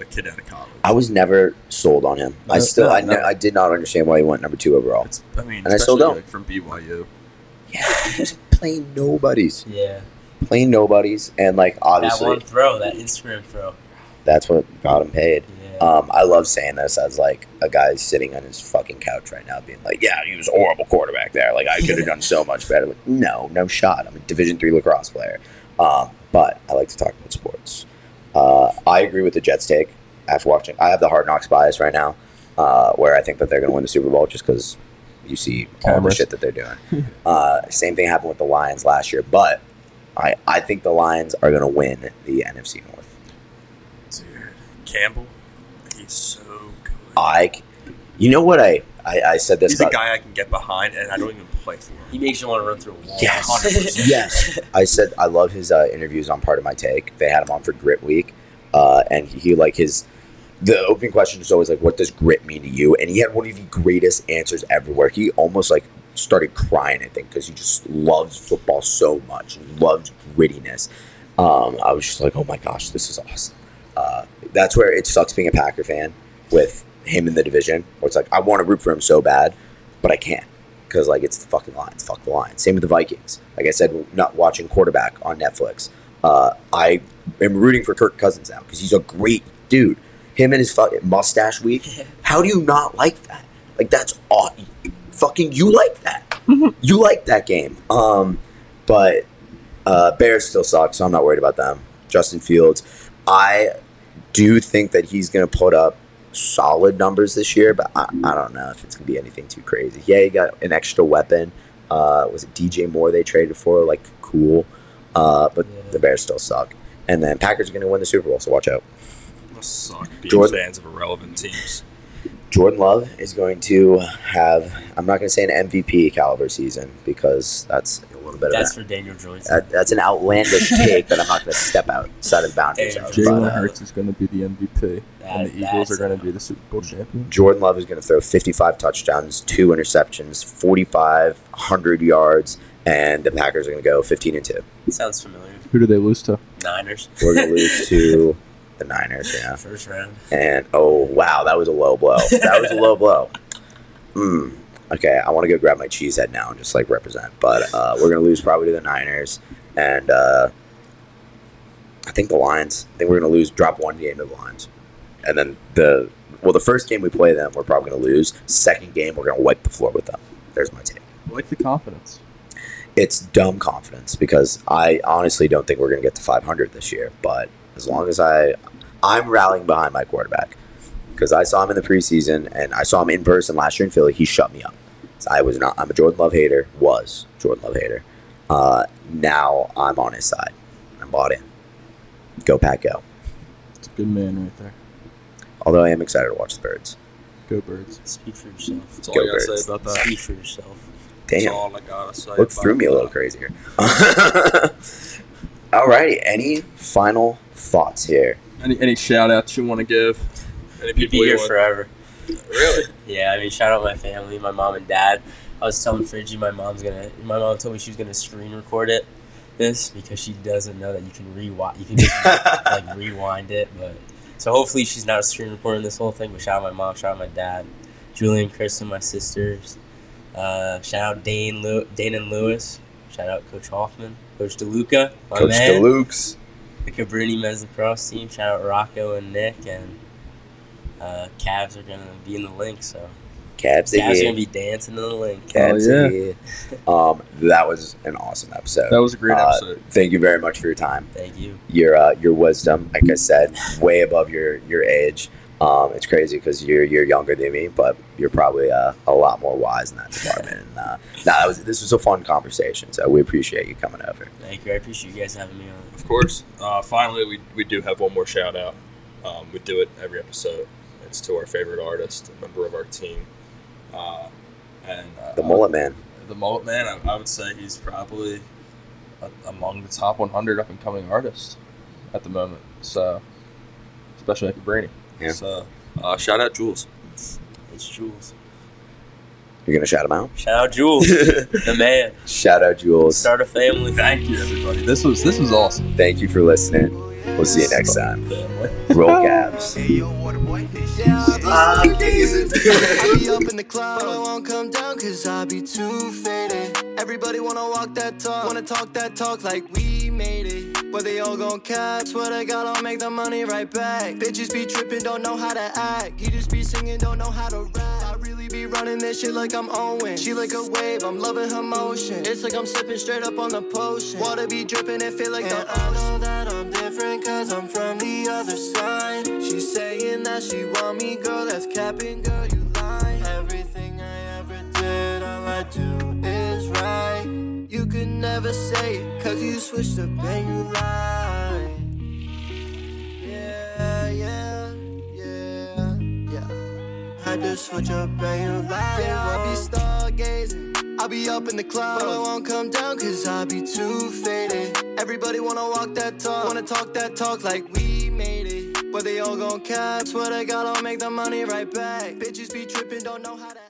a kid out of college. I was never sold on him. No, I did not understand why he went number 2 overall. And I still don't. Like from BYU. Yeah, he was playing nobodies. Yeah. Playing nobodies, and like obviously that one throw, that Instagram throw. That's what got him paid. Yeah. I love saying this as like a guy sitting on his fucking couch right now, being like, "Yeah, he was a horrible quarterback there. Like I could have done so much better." Like, no shot. I'm a Division III lacrosse player, but I like to talk about sports. I agree with the Jets take after watching. I have the Hard Knocks bias right now, where I think that they're going to win the Super Bowl just because you see all the shit that they're doing. Same thing happened with the Lions last year, but I think the Lions are going to win the NFC North. Dude, Campbell, he's so good. You know what I said this. He's a guy I can get behind, and I don't even play for him. He makes you want to run through a wall. Yes, yes. I said I love his interviews on Part of My Take. They had him on for Grit Week, and he like the opening question is always like, "What does grit mean to you?" And he had one of the greatest answers ever, where he almost like started crying, I think, because he just loves football so much and loves grittiness. I was just like, oh my gosh, this is awesome. That's where it sucks being a Packer fan with him in the division, where it's like, I want to root for him so bad, but I can't, because like it's the fucking Lions. Fuck the Lions. Same with the Vikings. Like I said, not watching Quarterback on Netflix. I am rooting for Kirk Cousins now because he's a great dude. Him and his fucking mustache week. How do you not like that? Like that's awesome. Fucking you like that. You like that game. But Bears still suck, so I'm not worried about them. Justin Fields, I do think that he's going to put up solid numbers this year, but I don't know if it's going to be anything too crazy. Yeah, he got an extra weapon. Was it DJ Moore they traded for? Like, cool. But the Bears still suck. And then Packers are going to win the Super Bowl, so watch out. Must suck being fans of irrelevant teams. Jordan Love is going to have, I'm not going to say an MVP caliber season because that's a little bit That's for Daniel Jones. That's an outlandish take that I'm not going to step outside of the boundaries of. Jalen Hurts is going to be the MVP, and the Eagles are going to be the Super Bowl champion. Jordan Love is going to throw 55 touchdowns, 2 interceptions, 4,500 yards, and the Packers are going to go 15-2. Sounds familiar. Who do they lose to? Niners. We're going to lose to the Niners, yeah. First round. And, oh, wow, that was a low blow. That was a low blow. Okay, I want to go grab my cheese head now and just, like, represent. But we're going to lose probably to the Niners. And I think the Lions. I think we're going to lose, drop one game to the Lions. And then the first game we play them, we're probably going to lose. Second game, we're going to wipe the floor with them. There's my take. I like the confidence. It's dumb confidence because I honestly don't think we're going to get to 500 this year. But as long as I'm rallying behind my quarterback because I saw him in the preseason and I saw him in person last year in Philly. He shut me up. So I'm a Jordan Love hater. Was Jordan Love hater. Now I'm on his side. I'm bought in. Go Pack, go. It's a good man right there. Although I am excited to watch the Birds. Go Birds. Speak for yourself. That's all I gotta say about that. Speak for yourself. Damn. That's all I gotta say. Look through me a little crazy here. Alrighty, any final thoughts here? Any shout outs you want to give? Any You'd be here forever. Really? Yeah, I mean, shout out my family, my mom and dad. I was telling Fridgie my mom told me she was gonna screen record this because she doesn't know that you can rewind. You can just like rewind it, but so hopefully she's not screen recording this whole thing. But shout out my mom, shout out my dad, Julie and Kristen, my sisters. Shout out Dane and Lewis. Shout out Coach Hoffman, Coach DeLuca, my man. DeLukes. The Cabrini men's lacrosse team. Shout out Rocco and Nick, and Cavs are gonna be in the link. So Cavs are gonna be dancing in the link. Cavs are here. That was an awesome episode. That was a great episode. Thank you very much for your time. Thank you. Your wisdom, like I said, way above your age. It's crazy because you're younger than me, but you're probably a lot more wise in that department. And, this was a fun conversation, so we appreciate you coming over. Thank you. I appreciate you guys having me on. Of course. Finally, we do have one more shout out. We do it every episode. It's to our favorite artist, a member of our team, the Mullet Man. The Mullet Man. I would say he's probably among the top 100 up and coming artists at the moment. So, especially at Cabrini. Yeah. So, shout out Jules. It's Jules. You're going to shout him out? Shout out Jules, the man. Shout out Jules. Start a family. Thank you, everybody. This was awesome. Thank you for listening. We'll see you next time. Roll Cavs. I be up in the club, but I won't come down cause I be too faded. Everybody wanna walk that talk, wanna talk that talk like we made it. But they all gon' cap, swear to God I'll make the money right back. Bitches be trippin', don't know how to act. You just be singing, don't know how to rap. I really be running this shit like I'm Owen. She like a wave, I'm loving her motion. It's like I'm sipping straight up on the potion. Water be dripping and feel like the ocean. I know that I'm different cause I'm from the other side. She's saying that she want me, girl, that's capping, girl, you lie. Everything I ever did, all I do is right. You could never say it cause you switched up and you lie. Yeah. Had to switch up and you lie. Yeah, I be stargazing. I be up in the clouds, but I won't come down cause I be too faded. Everybody wanna walk that talk, wanna talk that talk like we made it. But they all gon' cap, swear to God I'll make the money right back. Bitches be trippin', don't know how to